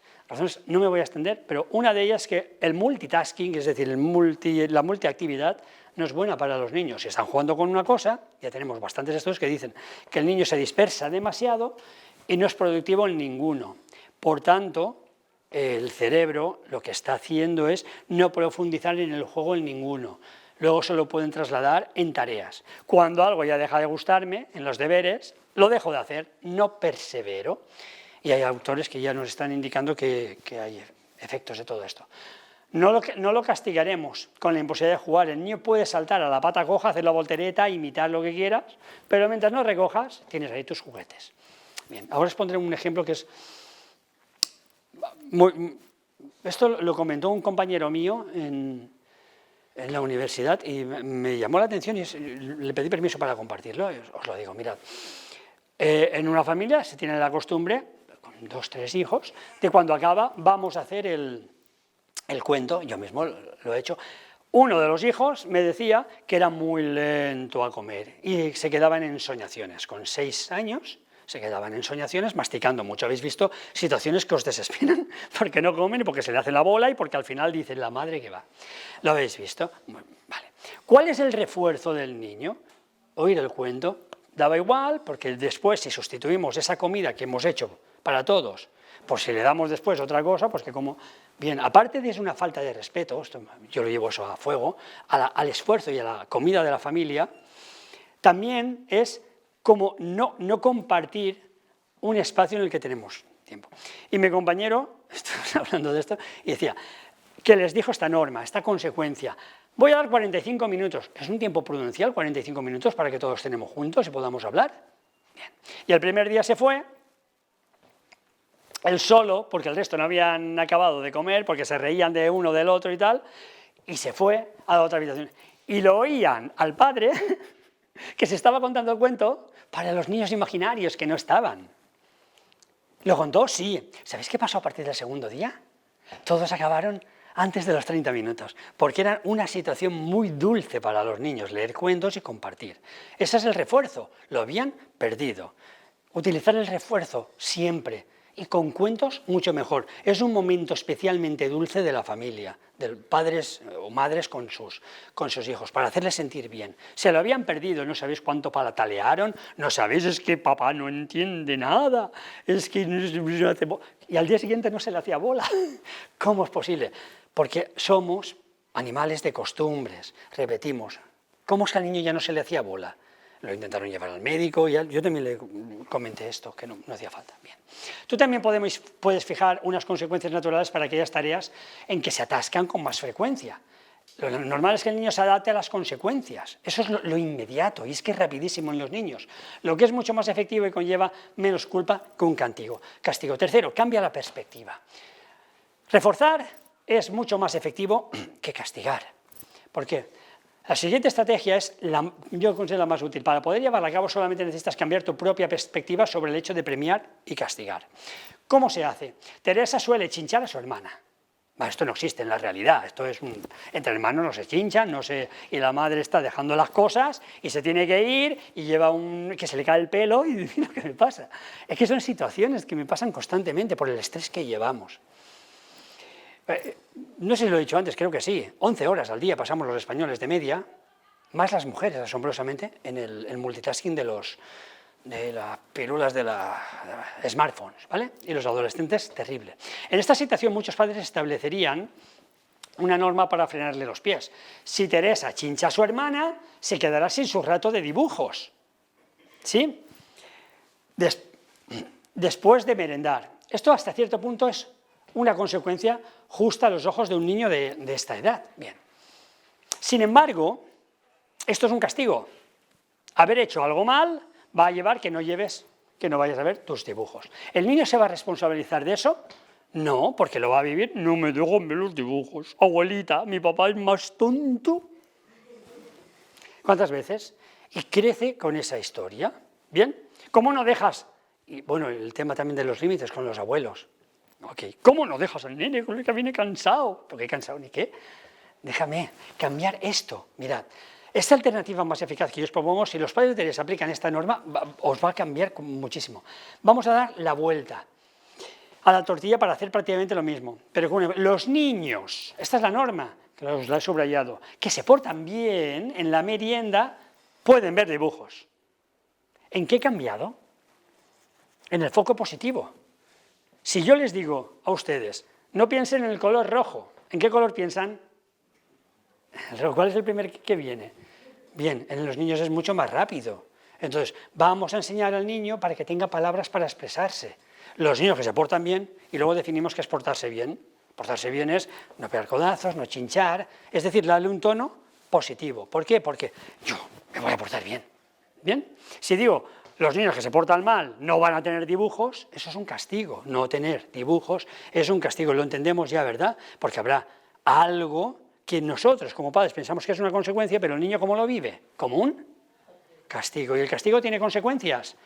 No me voy a extender, pero una de ellas es que el multitasking, es decir, la multiactividad, no es buena para los niños. Si están jugando con una cosa, ya tenemos bastantes estudios que dicen que el niño se dispersa demasiado y no es productivo en ninguno. Por tanto, el cerebro lo que está haciendo es no profundizar en el juego en ninguno. Luego se lo pueden trasladar en tareas. Cuando algo ya deja de gustarme, en los deberes, lo dejo de hacer, no persevero. Y hay autores que ya nos están indicando que hay efectos de todo esto. No lo castigaremos con la imposibilidad de jugar. El niño puede saltar a la pata coja, hacer la voltereta, imitar lo que quieras, pero mientras no recojas, tienes ahí tus juguetes. Bien, ahora os pondré un ejemplo que es... Esto lo comentó un compañero mío en en la universidad y me llamó la atención y le pedí permiso para compartirlo. Y os lo digo, mirad, en una familia se tiene la costumbre, con 2 o 3 hijos, de cuando acaba vamos a hacer el cuento, yo mismo lo he hecho. Uno de los hijos me decía que era muy lento a comer y se quedaba en ensoñaciones. Con 6 años se quedaban en ensoñaciones masticando mucho. Habéis visto situaciones que os desesperan porque no comen y porque se le hace la bola y porque al final dicen la madre que va. ¿Lo habéis visto? Bueno, vale. ¿Cuál es el refuerzo del niño? Oír el cuento. Daba igual porque después si sustituimos esa comida que hemos hecho para todos, pues si le damos después otra cosa, pues que como... Bien, aparte de es una falta de respeto, yo lo llevo eso a fuego, al esfuerzo y a la comida de la familia, también es como no compartir un espacio en el que tenemos tiempo. Y mi compañero, estamos hablando de esto, y decía que les dijo esta norma, esta consecuencia, voy a dar 45 minutos, es un tiempo prudencial, 45 minutos para que todos estemos juntos y podamos hablar. Bien. Y el primer día se fue, él solo, porque el resto no habían acabado de comer, porque se reían de uno del otro y tal, y se fue a la otra habitación. Y lo oían al padre, que se estaba contando el cuento para los niños imaginarios que no estaban. ¿Lo contó? Sí. ¿Sabéis qué pasó a partir del segundo día? Todos acabaron antes de los 30 minutos, porque era una situación muy dulce para los niños, leer cuentos y compartir. Ese es el refuerzo, lo habían perdido. Utilizar el refuerzo siempre, y con cuentos mucho mejor. Es un momento especialmente dulce de la familia, de padres o madres con sus hijos, para hacerles sentir bien. Se lo habían perdido, no sabéis cuánto palatalearon, no sabéis, es que papá no entiende nada, es que no hace y al día siguiente no se le hacía bola. ¿Cómo es posible? Porque somos animales de costumbres, repetimos. ¿Cómo es que al niño ya no se le hacía bola? Lo intentaron llevar al médico, y yo también le comenté esto, que no hacía falta. Bien. Tú también puedes fijar unas consecuencias naturales para aquellas tareas en que se atascan con más frecuencia. Lo normal es que el niño se adapte a las consecuencias, eso es lo inmediato, y es que es rapidísimo en los niños. Lo que es mucho más efectivo y conlleva menos culpa que un castigo. Tercero, cambia la perspectiva. Reforzar es mucho más efectivo que castigar. ¿Por qué? La siguiente estrategia es, yo considero la más útil. Para poder llevarla a cabo solamente necesitas cambiar tu propia perspectiva sobre el hecho de premiar y castigar. ¿Cómo se hace? Teresa suele chinchar a su hermana. Esto no existe en la realidad, esto es entre hermanos no se chinchan, y la madre está dejando las cosas y se tiene que ir y lleva que se le cae el pelo y dice, ¿qué me pasa? Es que son situaciones que me pasan constantemente por el estrés que llevamos. No sé si lo he dicho antes, creo que sí, 11 horas al día pasamos los españoles de media, más las mujeres, asombrosamente, en el multitasking de las pilulas de los smartphones, ¿vale? Y los adolescentes, terrible. En esta situación muchos padres establecerían una norma para frenarle los pies. Si Teresa chincha a su hermana, se quedará sin su rato de dibujos, ¿sí? Después de merendar. Esto hasta cierto punto es una consecuencia justa a los ojos de un niño de esta edad. Bien. Sin embargo, esto es un castigo. Haber hecho algo mal va a llevar que no vayas a ver tus dibujos. ¿El niño se va a responsabilizar de eso? No, porque lo va a vivir. No me dejan ver los dibujos. Abuelita, mi papá es más tonto. ¿Cuántas veces? Y crece con esa historia. ¿Bien? ¿Cómo no dejas? Y bueno, el tema también de los límites con los abuelos. Okay. ¿Cómo no dejas al nene con el que viene cansado? ¿Por qué cansado ni qué? Déjame cambiar esto. Mirad, esta alternativa más eficaz que yo os propongo, si los padres de Teresa aplican esta norma, os va a cambiar muchísimo. Vamos a dar la vuelta a la tortilla para hacer prácticamente lo mismo. Pero con los niños, esta es la norma, que os la he subrayado, que se portan bien en la merienda, pueden ver dibujos. ¿En qué he cambiado? En el foco positivo. Si yo les digo a ustedes, no piensen en el color rojo, ¿en qué color piensan? ¿Cuál es el primer que viene? Bien, en los niños es mucho más rápido. Entonces, vamos a enseñar al niño para que tenga palabras para expresarse. Los niños que se portan bien, y luego definimos qué es portarse bien. Portarse bien es no pegar codazos, no chinchar, es decir, darle un tono positivo. ¿Por qué? Porque yo me voy a portar bien. ¿Bien? Si digo, los niños que se portan mal no van a tener dibujos, eso es un castigo. No tener dibujos es un castigo, lo entendemos ya, ¿verdad? Porque habrá algo que nosotros como padres pensamos que es una consecuencia, pero el niño ¿cómo lo vive? Como un castigo. ¿Y el castigo tiene consecuencias?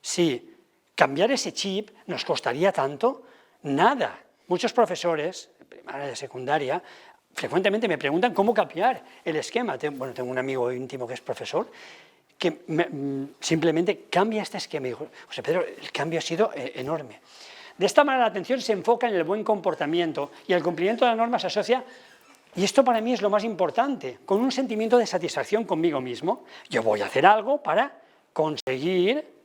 Sí. Cambiar ese chip nos costaría tanto, nada. Muchos profesores, de primaria, de secundaria, frecuentemente me preguntan cómo cambiar el esquema. Bueno, tengo un amigo íntimo que es profesor, que simplemente cambia este esquema. Y digo, José Pedro, el cambio ha sido enorme. De esta manera la atención se enfoca en el buen comportamiento y el cumplimiento de la norma se asocia, y esto para mí es lo más importante, con un sentimiento de satisfacción conmigo mismo. Yo voy a hacer algo para conseguir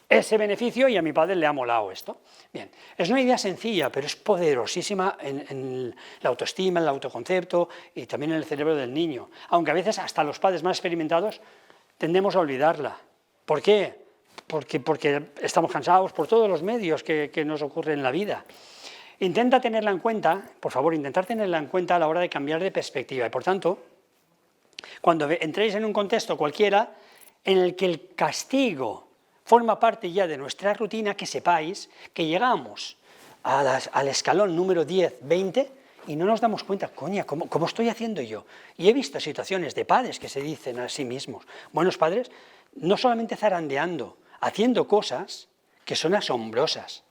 ese beneficio y a mi padre le ha molado esto. Bien, es una idea sencilla, pero es poderosísima en la autoestima, en el autoconcepto y también en el cerebro del niño, aunque a veces hasta los padres más experimentados tendemos a olvidarla. ¿Por qué? Porque estamos cansados por todos los medios que nos ocurren en la vida. Intenta tenerla en cuenta, por favor, intentar tenerla en cuenta a la hora de cambiar de perspectiva. Y por tanto, cuando entréis en un contexto cualquiera en el que el castigo forma parte ya de nuestra rutina, que sepáis que llegamos al escalón número 10, 20 y no nos damos cuenta, coña, ¿cómo estoy haciendo yo? Y he visto situaciones de padres que se dicen a sí mismos, buenos padres, no solamente zarandeando, haciendo cosas que son asombrosas,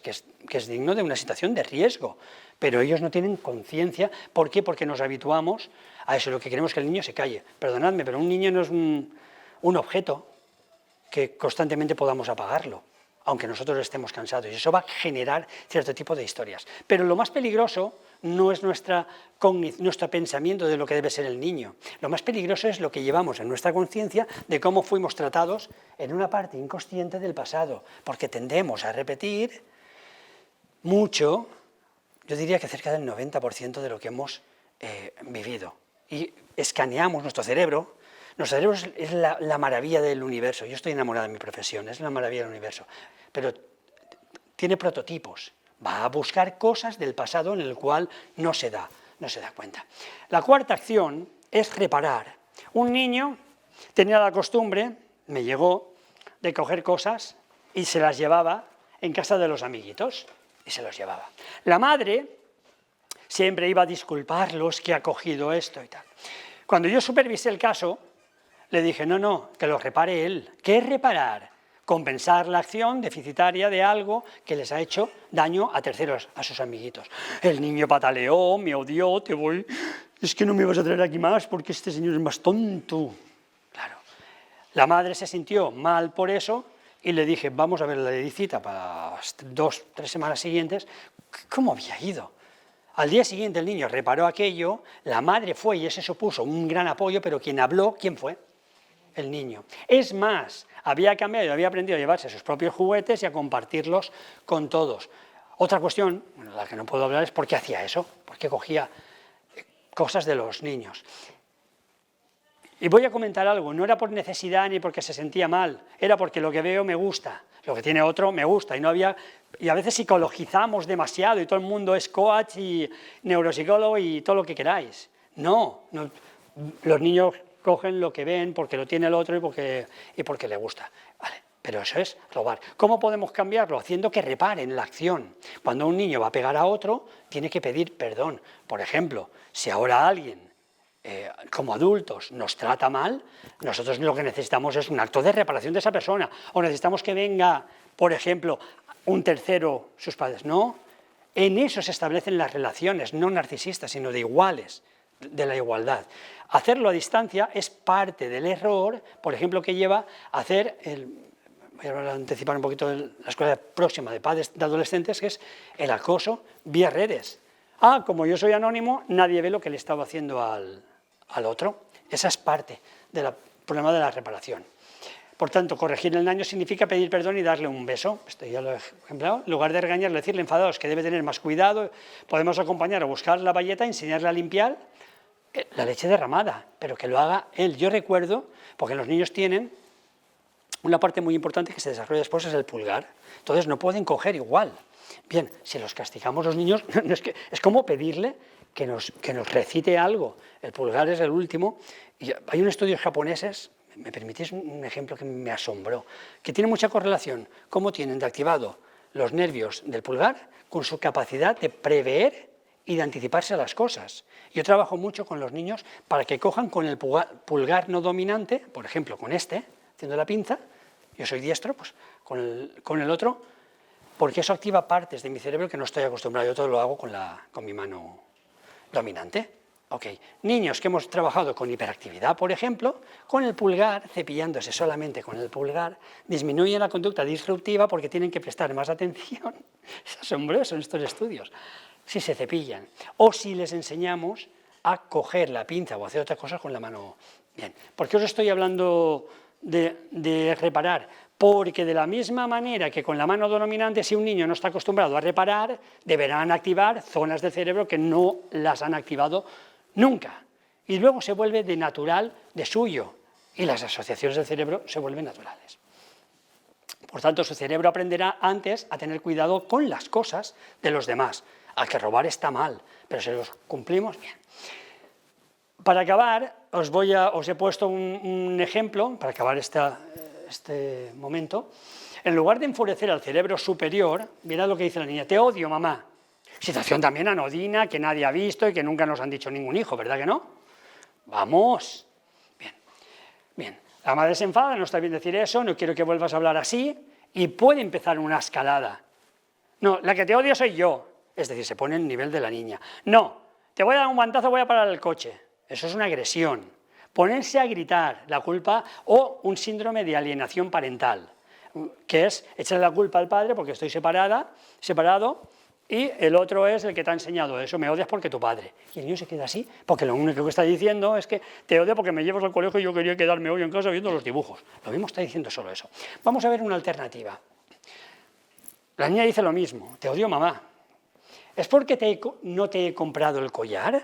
que es digno de una situación de riesgo, pero ellos no tienen conciencia. ¿Por qué? Porque nos habituamos a eso, lo que queremos es que el niño se calle. Perdonadme, pero un niño no es un objeto que constantemente podamos apagarlo, aunque nosotros estemos cansados, y eso va a generar cierto tipo de historias. Pero lo más peligroso no es nuestro pensamiento de lo que debe ser el niño, lo más peligroso es lo que llevamos en nuestra conciencia de cómo fuimos tratados en una parte inconsciente del pasado, porque tendemos a repetir mucho, yo diría que cerca del 90% de lo que hemos vivido, y escaneamos nuestro cerebro. Nuestro cerebro es la maravilla del universo. Yo estoy enamorado de mi profesión, es la maravilla del universo. Pero tiene prototipos. Va a buscar cosas del pasado en el cual no se da cuenta. La cuarta acción es reparar. Un niño tenía la costumbre, me llegó, de coger cosas y se las llevaba en casa de los amiguitos. Y se los llevaba. La madre siempre iba a disculparlos que ha cogido esto y tal. Cuando yo supervisé el caso, le dije, no, que lo repare él. ¿Qué es reparar? Compensar la acción deficitaria de algo que les ha hecho daño a terceros, a sus amiguitos. El niño pataleó, me odió, es que no me vas a traer aquí más porque este señor es más tonto. Claro. La madre se sintió mal por eso y le dije, vamos a ver la visita para 2 o 3 semanas siguientes, ¿cómo había ido? Al día siguiente el niño reparó aquello, la madre fue y ese supuso un gran apoyo, pero quien habló, ¿quién fue? El niño. Es más, había cambiado y había aprendido a llevarse sus propios juguetes y a compartirlos con todos. Otra cuestión, de la que no puedo hablar, es por qué hacía eso, por qué cogía cosas de los niños. Y voy a comentar algo, no era por necesidad ni porque se sentía mal, era porque lo que veo me gusta, lo que tiene otro me gusta, y a veces psicologizamos demasiado y todo el mundo es coach y neuropsicólogo y todo lo que queráis. No, los niños cogen lo que ven porque lo tiene el otro y porque le gusta. Vale, pero eso es robar. ¿Cómo podemos cambiarlo? Haciendo que reparen la acción. Cuando un niño va a pegar a otro, tiene que pedir perdón. Por ejemplo, si ahora alguien, como adultos, nos trata mal, nosotros lo que necesitamos es un acto de reparación de esa persona. O necesitamos que venga, por ejemplo, un tercero, sus padres. No, en eso se establecen las relaciones, no narcisistas, sino de iguales, de la igualdad. Hacerlo a distancia es parte del error, por ejemplo, que lleva a hacer, voy a anticipar un poquito la escuela próxima de padres de adolescentes, que es el acoso vía redes. Como yo soy anónimo, nadie ve lo que le estaba haciendo al otro. Esa es parte del problema de la reparación. Por tanto, corregir el daño significa pedir perdón y darle un beso. Esto ya lo he ejemplado. En lugar de regañarle, decirle enfadados que debe tener más cuidado, podemos acompañar a buscar la bayeta, enseñarle a limpiar la leche derramada, pero que lo haga él. Yo recuerdo, porque los niños tienen una parte muy importante que se desarrolla después, es el pulgar. Entonces no pueden coger igual. Bien, si los castigamos los niños, es como pedirle que nos recite algo. El pulgar es el último. Y hay unos estudios japoneses, me permitís un ejemplo que me asombró, que tiene mucha correlación, cómo tienen de activado los nervios del pulgar con su capacidad de prever y de anticiparse a las cosas. Yo trabajo mucho con los niños para que cojan con el pulgar no dominante, por ejemplo, con este, haciendo la pinza, yo soy diestro, pues con el otro, porque eso activa partes de mi cerebro que no estoy acostumbrado, yo todo lo hago con mi mano dominante. Ok, niños que hemos trabajado con hiperactividad, por ejemplo, con el pulgar, cepillándose solamente con el pulgar, disminuyen la conducta disruptiva porque tienen que prestar más atención. Es asombroso en estos estudios. Si se cepillan o si les enseñamos a coger la pinza o hacer otras cosas con la mano. Bien, ¿por qué os estoy hablando de reparar? Porque de la misma manera que con la mano dominante, si un niño no está acostumbrado a reparar, deberán activar zonas del cerebro que no las han activado nunca. Y luego se vuelve de natural, de suyo, y las asociaciones del cerebro se vuelven naturales. Por tanto, su cerebro aprenderá antes a tener cuidado con las cosas de los demás. Al que robar está mal, pero si los cumplimos, bien. Para acabar, os he puesto un ejemplo, para acabar este momento. En lugar de enfurecer al cerebro superior, mirad lo que dice la niña: te odio, mamá. Situación también anodina, que nadie ha visto y que nunca nos han dicho ningún hijo, ¿verdad que no? Vamos. Bien, bien. La madre se enfada, no está bien decir eso, no quiero que vuelvas a hablar así, y puede empezar una escalada. No, la que te odio soy yo. Es decir, se pone en el nivel de la niña. No, te voy a dar un guantazo, voy a parar el coche. Eso es una agresión. Ponerse a gritar, la culpa, o un síndrome de alienación parental, que es echarle la culpa al padre porque estoy separado, y el otro es el que te ha enseñado eso, me odias porque tu padre. Y el niño se queda así, porque lo único que está diciendo es que te odio porque me llevas al colegio y yo quería quedarme hoy en casa viendo los dibujos. Lo mismo está diciendo solo eso. Vamos a ver una alternativa. La niña dice lo mismo: te odio, mamá. ¿Es porque no te he comprado el collar?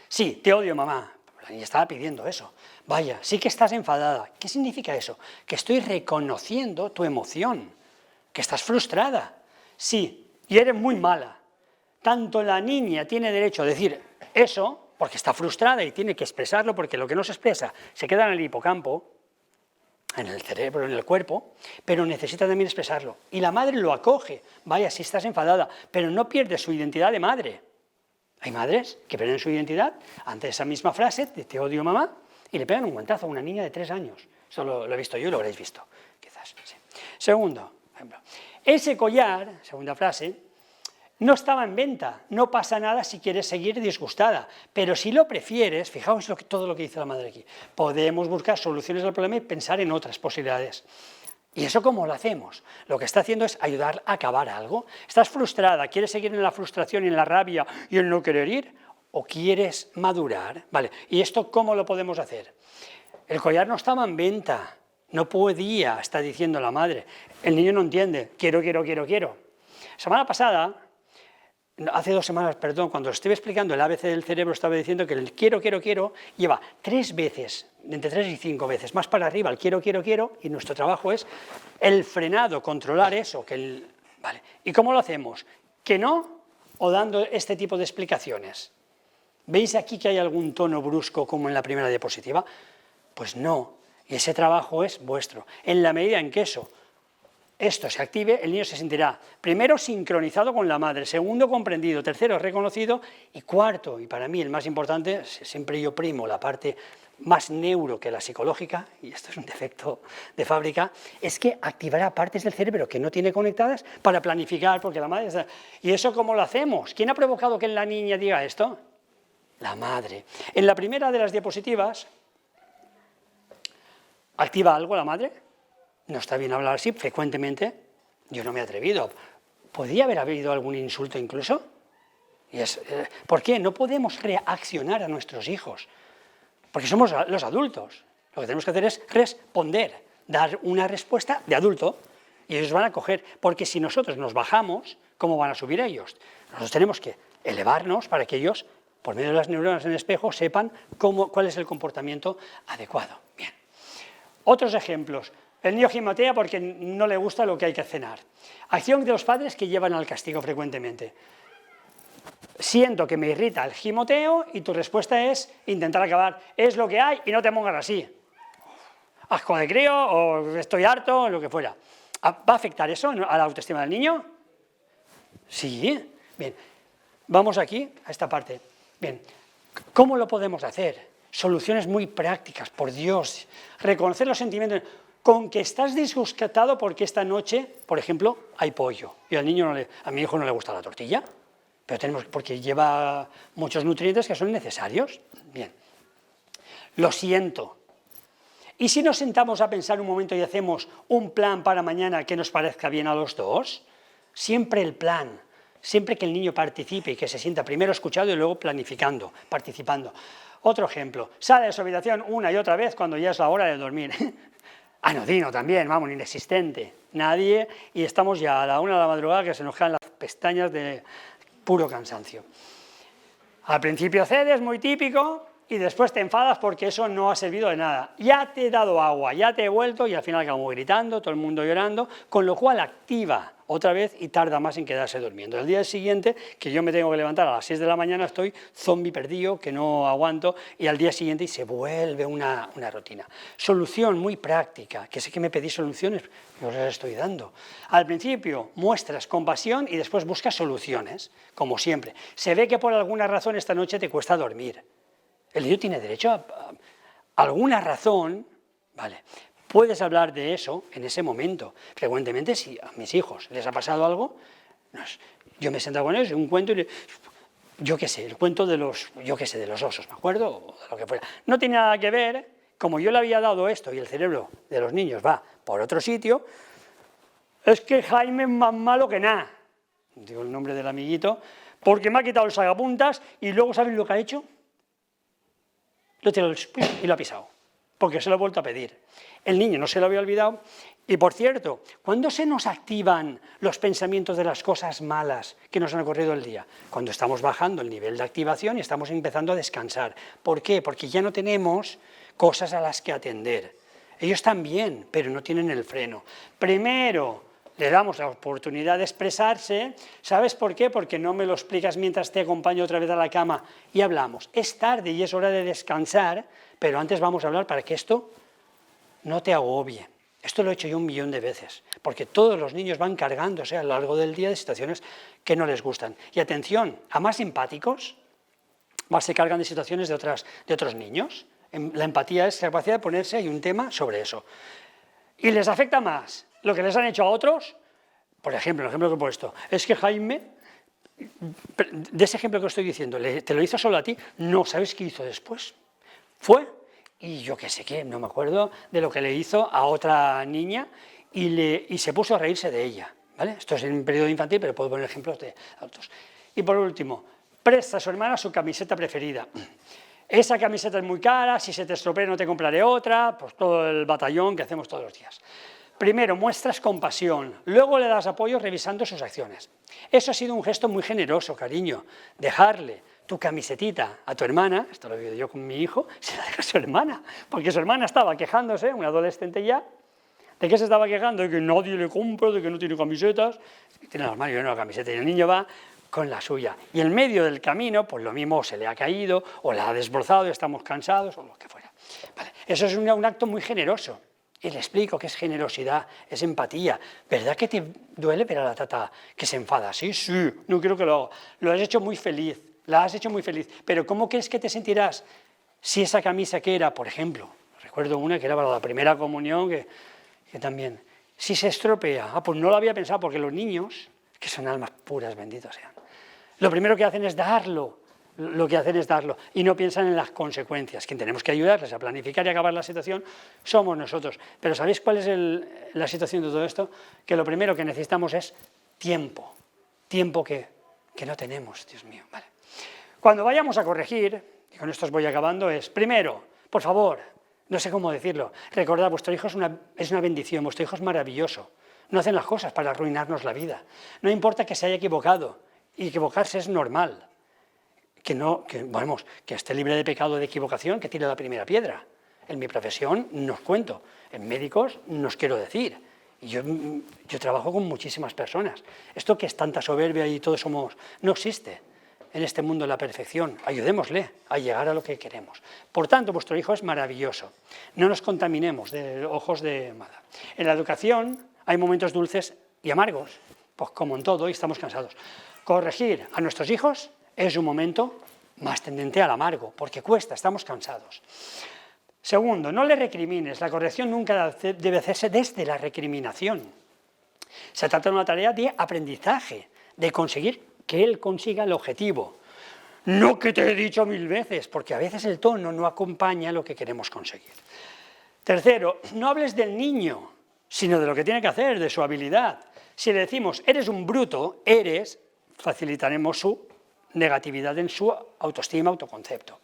Sí, te odio, mamá. La niña estaba pidiendo eso. Vaya, sí que estás enfadada. ¿Qué significa eso? Que estoy reconociendo tu emoción, que estás frustrada. Sí, y eres muy mala. Tanto la niña tiene derecho a decir eso, porque está frustrada y tiene que expresarlo, porque lo que no se expresa se queda en el hipocampo, en el cerebro, en el cuerpo, pero necesita también expresarlo. Y la madre lo acoge. Vaya, sí estás enfadada, pero no pierdes su identidad de madre. Hay madres que pierden su identidad ante esa misma frase de te odio, mamá, y le pegan un guantazo a una niña de 3 años. Eso lo he visto yo y lo habréis visto, quizás. Sí. Segundo ejemplo. Ese collar, segunda frase, no estaba en venta. No pasa nada si quieres seguir disgustada. Pero si lo prefieres, fijaos todo lo que dice la madre aquí, podemos buscar soluciones al problema y pensar en otras posibilidades. ¿Y eso cómo lo hacemos? Lo que está haciendo es ayudar a acabar algo. ¿Estás frustrada? ¿Quieres seguir en la frustración y en la rabia y en no querer ir? ¿O quieres madurar? Vale, ¿y esto cómo lo podemos hacer? El collar no estaba en venta, no podía, está diciendo la madre. El niño no entiende, quiero. Semana pasada, hace 2 semanas, perdón, cuando estuve explicando el ABC del cerebro, estaba diciendo que el quiero lleva 3 veces, entre 3 y 5 veces, más para arriba el quiero, y nuestro trabajo es el frenado, controlar eso. Vale. ¿Y cómo lo hacemos? ¿Que no? ¿O dando este tipo de explicaciones? ¿Veis aquí que hay algún tono brusco como en la primera diapositiva? Pues no, y ese trabajo es vuestro. En la medida en que esto se active, el niño se sentirá, primero, sincronizado con la madre, segundo, comprendido, tercero, reconocido, y cuarto, y para mí el más importante, siempre yo primo la parte más neuro que la psicológica, y esto es un defecto de fábrica, es que activará partes del cerebro que no tiene conectadas para planificar, porque la madre está... ¿Y eso cómo lo hacemos? ¿Quién ha provocado que la niña diga esto? La madre. En la primera de las diapositivas, ¿activa algo la madre? No está bien hablar así frecuentemente. Yo no me he atrevido. ¿Podría haber habido algún insulto incluso? ¿Por qué? No podemos reaccionar a nuestros hijos, porque somos los adultos. Lo que tenemos que hacer es responder, dar una respuesta de adulto, y ellos van a coger, porque si nosotros nos bajamos, ¿cómo van a subir ellos? Nosotros tenemos que elevarnos para que ellos, por medio de las neuronas en el espejo, sepan cuál es el comportamiento adecuado. Bien. Otros ejemplos. El niño gimotea porque no le gusta lo que hay que cenar. Acción de los padres que llevan al castigo frecuentemente. Siento que me irrita el gimoteo y tu respuesta es intentar acabar. Es lo que hay y no te pongas así. Asco de crío o estoy harto o lo que fuera. ¿Va a afectar eso a la autoestima del niño? Sí. Bien. Vamos aquí, a esta parte. Bien, ¿cómo lo podemos hacer? Soluciones muy prácticas, por Dios. Reconocer los sentimientos. Con que estás disgustado porque esta noche, por ejemplo, hay pollo. Y a mi hijo no le gusta la tortilla, pero porque lleva muchos nutrientes que son necesarios. Bien. Lo siento. ¿Y si nos sentamos a pensar un momento y hacemos un plan para mañana que nos parezca bien a los dos? Siempre el plan, siempre que el niño participe y que se sienta primero escuchado y luego planificando, participando. Otro ejemplo, sale de su habitación una y otra vez cuando ya es la hora de dormir. Anodino también, vamos, inexistente. Nadie, y estamos ya a la 1 de la madrugada que se nos caen las pestañas de puro cansancio. Al principio cedes, muy típico, y después te enfadas porque eso no ha servido de nada. Ya te he dado agua, ya te he vuelto y al final acabamos gritando, todo el mundo llorando, con lo cual activa otra vez y tarda más en quedarse durmiendo. El día siguiente, que yo me tengo que levantar a las 6 de la mañana, estoy zombie perdido, que no aguanto, y al día siguiente se vuelve una rutina. Solución muy práctica, que sé que me pedís soluciones, yo os las estoy dando. Al principio muestras compasión y después buscas soluciones, como siempre. Se ve que por alguna razón esta noche te cuesta dormir. El niño tiene derecho a alguna razón, ¿vale? Puedes hablar de eso en ese momento. Frecuentemente, si a mis hijos les ha pasado algo, yo me he sentado con ellos y un cuento y yo qué sé, el cuento de los osos, ¿me acuerdo? O de lo que fuera. No tiene nada que ver, como yo le había dado esto y el cerebro de los niños va por otro sitio, es que Jaime es más malo que nada, digo el nombre del amiguito, porque me ha quitado el sacapuntas y luego ¿sabes lo que ha hecho? Lo tiró y lo ha pisado, porque se lo he vuelto a pedir. El niño no se lo había olvidado. Y por cierto, ¿cuándo se nos activan los pensamientos de las cosas malas que nos han ocurrido el día? Cuando estamos bajando el nivel de activación y estamos empezando a descansar. ¿Por qué? Porque ya no tenemos cosas a las que atender. Ellos también, pero no tienen el freno. Primero le damos la oportunidad de expresarse. ¿Sabes por qué? Porque no me lo explicas mientras te acompaño otra vez a la cama y hablamos. Es tarde y es hora de descansar, pero antes vamos a hablar para que esto no te agobie. Esto lo he hecho yo 1.000.000 de veces, porque todos los niños van cargándose a lo largo del día de situaciones que no les gustan. Y atención, a más empáticos, más se cargan de situaciones de otros niños. La empatía es la capacidad de ponerse, hay un tema sobre eso. Y les afecta más lo que les han hecho a otros. Por ejemplo, el ejemplo que he puesto, es que Jaime, de ese ejemplo que estoy diciendo, ¿te lo hizo solo a ti? No, ¿sabes qué hizo después? Fue, y yo qué sé qué, no me acuerdo de lo que le hizo a otra niña y se puso a reírse de ella, ¿vale? Esto es en un periodo infantil, pero puedo poner ejemplos de otros. Y por último, presta a su hermana su camiseta preferida. Esa camiseta es muy cara, si se te estropea no te compraré otra, pues todo el batallón que hacemos todos los días. Primero, muestras compasión, luego le das apoyo revisando sus acciones. Eso ha sido un gesto muy generoso, cariño, dejarle tu camisetita a tu hermana, esto lo he vivido yo con mi hijo, se la deja a su hermana, porque su hermana estaba quejándose, un adolescente ya, ¿de qué se estaba quejando? De que nadie le compra, de que no tiene camisetas, tiene el armario lleno de camisetas, y el niño va con la suya. Y en medio del camino, pues lo mismo se le ha caído, o la ha desbrozado, estamos cansados, o lo que fuera. Vale. Eso es un acto muy generoso. Y le explico que es generosidad, es empatía. ¿Verdad que te duele ver a la tata que se enfada? Sí, sí, no quiero que lo haga. Lo has hecho muy feliz, la has hecho muy feliz. Pero ¿cómo crees que te sentirás si esa camisa que era, por ejemplo, recuerdo una que era para la primera comunión, que también, si se estropea, pues no lo había pensado, porque los niños, que son almas puras, benditos sean, lo primero que hacen es darlo. Y no piensan en las consecuencias. Quien tenemos que ayudarles a planificar y acabar la situación somos nosotros. Pero ¿sabéis cuál es la situación de todo esto? Que lo primero que necesitamos es tiempo que no tenemos, Dios mío. Vale. Cuando vayamos a corregir, y con esto os voy acabando, es primero, por favor, no sé cómo decirlo, recordad, vuestro hijo es una bendición, vuestro hijo es maravilloso, no hacen las cosas para arruinarnos la vida, no importa que se haya equivocado, y equivocarse es normal. Que esté libre de pecado de equivocación, que tire la primera piedra. En mi profesión no os cuento, en médicos no os quiero decir. Y yo trabajo con muchísimas personas. Esto que es tanta soberbia y todos somos, no existe en este mundo la perfección. Ayudémosle a llegar a lo que queremos. Por tanto, vuestro hijo es maravilloso. No nos contaminemos de ojos de mala. En la educación hay momentos dulces y amargos, pues como en todo, y estamos cansados. Corregir a nuestros hijos es un momento más tendente al amargo, porque cuesta, estamos cansados. Segundo, no le recrimines, la corrección nunca debe hacerse desde la recriminación. Se trata de una tarea de aprendizaje, de conseguir que él consiga el objetivo. No que te he dicho 1000 veces, porque a veces el tono no acompaña lo que queremos conseguir. Tercero, no hables del niño, sino de lo que tiene que hacer, de su habilidad. Si le decimos, eres un bruto, facilitaremos su negatividad en su autoestima, autoconcepto.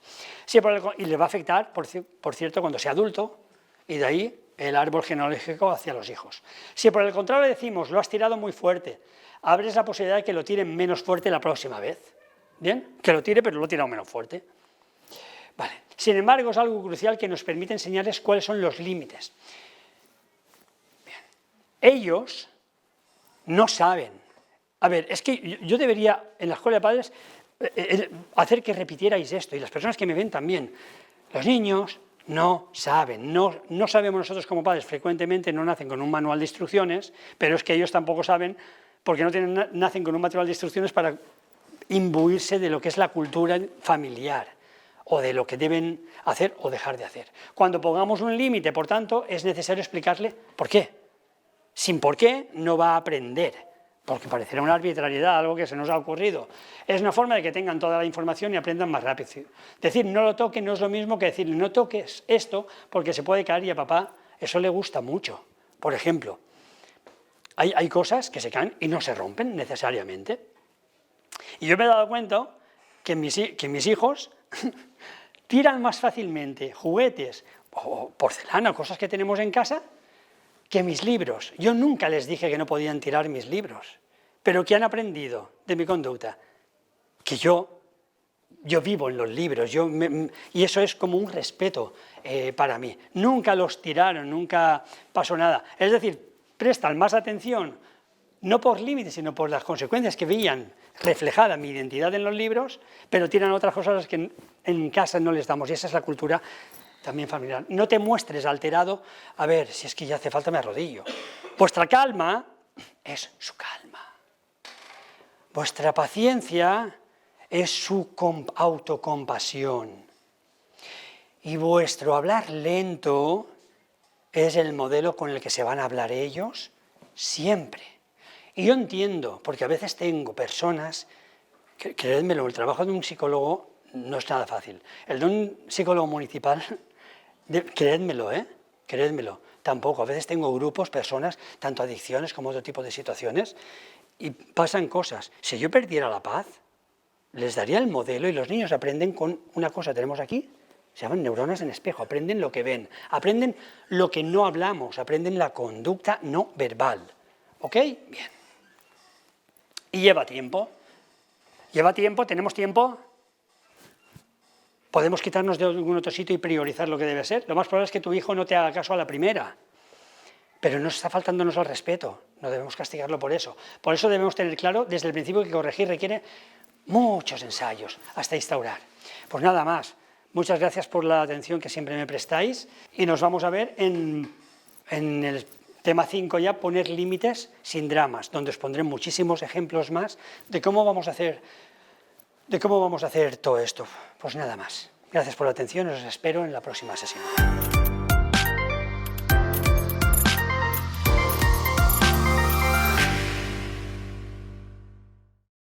Y le va a afectar, por cierto, cuando sea adulto, y de ahí el árbol genealógico hacia los hijos. Si por el contrario le decimos, lo has tirado muy fuerte, abres la posibilidad de que lo tire menos fuerte la próxima vez. ¿Bien? Que lo tire, pero lo ha tirado menos fuerte. Vale. Sin embargo, es algo crucial que nos permite enseñarles cuáles son los límites. Bien. Ellos no saben. A ver, es que yo debería, en la escuela de padres, hacer que repitierais esto, y las personas que me ven también. Los niños no saben, no sabemos nosotros como padres, frecuentemente no nacen con un manual de instrucciones, pero es que ellos tampoco saben, porque nacen con un manual de instrucciones para imbuirse de lo que es la cultura familiar, o de lo que deben hacer o dejar de hacer. Cuando pongamos un límite, por tanto, es necesario explicarle por qué. Sin por qué no va a aprender, porque parecerá una arbitrariedad, algo que se nos ha ocurrido. Es una forma de que tengan toda la información y aprendan más rápido. Decir no lo toques no es lo mismo que decir no toques esto porque se puede caer y a papá eso le gusta mucho. Por ejemplo, hay cosas que se caen y no se rompen necesariamente. Y yo me he dado cuenta que mis hijos tiran más fácilmente juguetes o porcelana, cosas que tenemos en casa, que mis libros. Yo nunca les dije que no podían tirar mis libros, pero ¿qué han aprendido de mi conducta? Que yo vivo en los libros, y eso es como un respeto para mí. Nunca los tiraron, nunca pasó nada. Es decir, prestan más atención, no por límites, sino por las consecuencias que veían reflejada mi identidad en los libros, pero tiran otras cosas que en casa no les damos, y esa es la cultura también familiar. No te muestres alterado, a ver, si es que ya hace falta me arrodillo. Vuestra calma es su calma. Vuestra paciencia es su autocompasión. Y vuestro hablar lento es el modelo con el que se van a hablar ellos siempre. Y yo entiendo, porque a veces tengo personas, creedmelo, el trabajo de un psicólogo no es nada fácil. El de un psicólogo municipal, creedmelo, creedmelo, tampoco. A veces tengo grupos, personas, tanto adicciones como otro tipo de situaciones, y pasan cosas. Si yo perdiera la paz, les daría el modelo y los niños aprenden con una cosa, tenemos aquí, se llaman neuronas en espejo, aprenden lo que ven, aprenden lo que no hablamos, aprenden la conducta no verbal. ¿Ok? Bien. Y lleva tiempo. Lleva tiempo, tenemos tiempo. Podemos quitarnos de algún otro sitio y priorizar lo que debe ser. Lo más probable es que tu hijo no te haga caso a la primera. Pero no está faltándonos al respeto. No debemos castigarlo por eso. Por eso debemos tener claro desde el principio que corregir requiere muchos ensayos hasta instaurar. Pues nada más. Muchas gracias por la atención que siempre me prestáis. Y nos vamos a ver en el tema 5 ya, poner límites sin dramas, donde os pondré muchísimos ejemplos más de cómo vamos a hacer todo esto. Pues nada más. Gracias por la atención, os espero en la próxima sesión.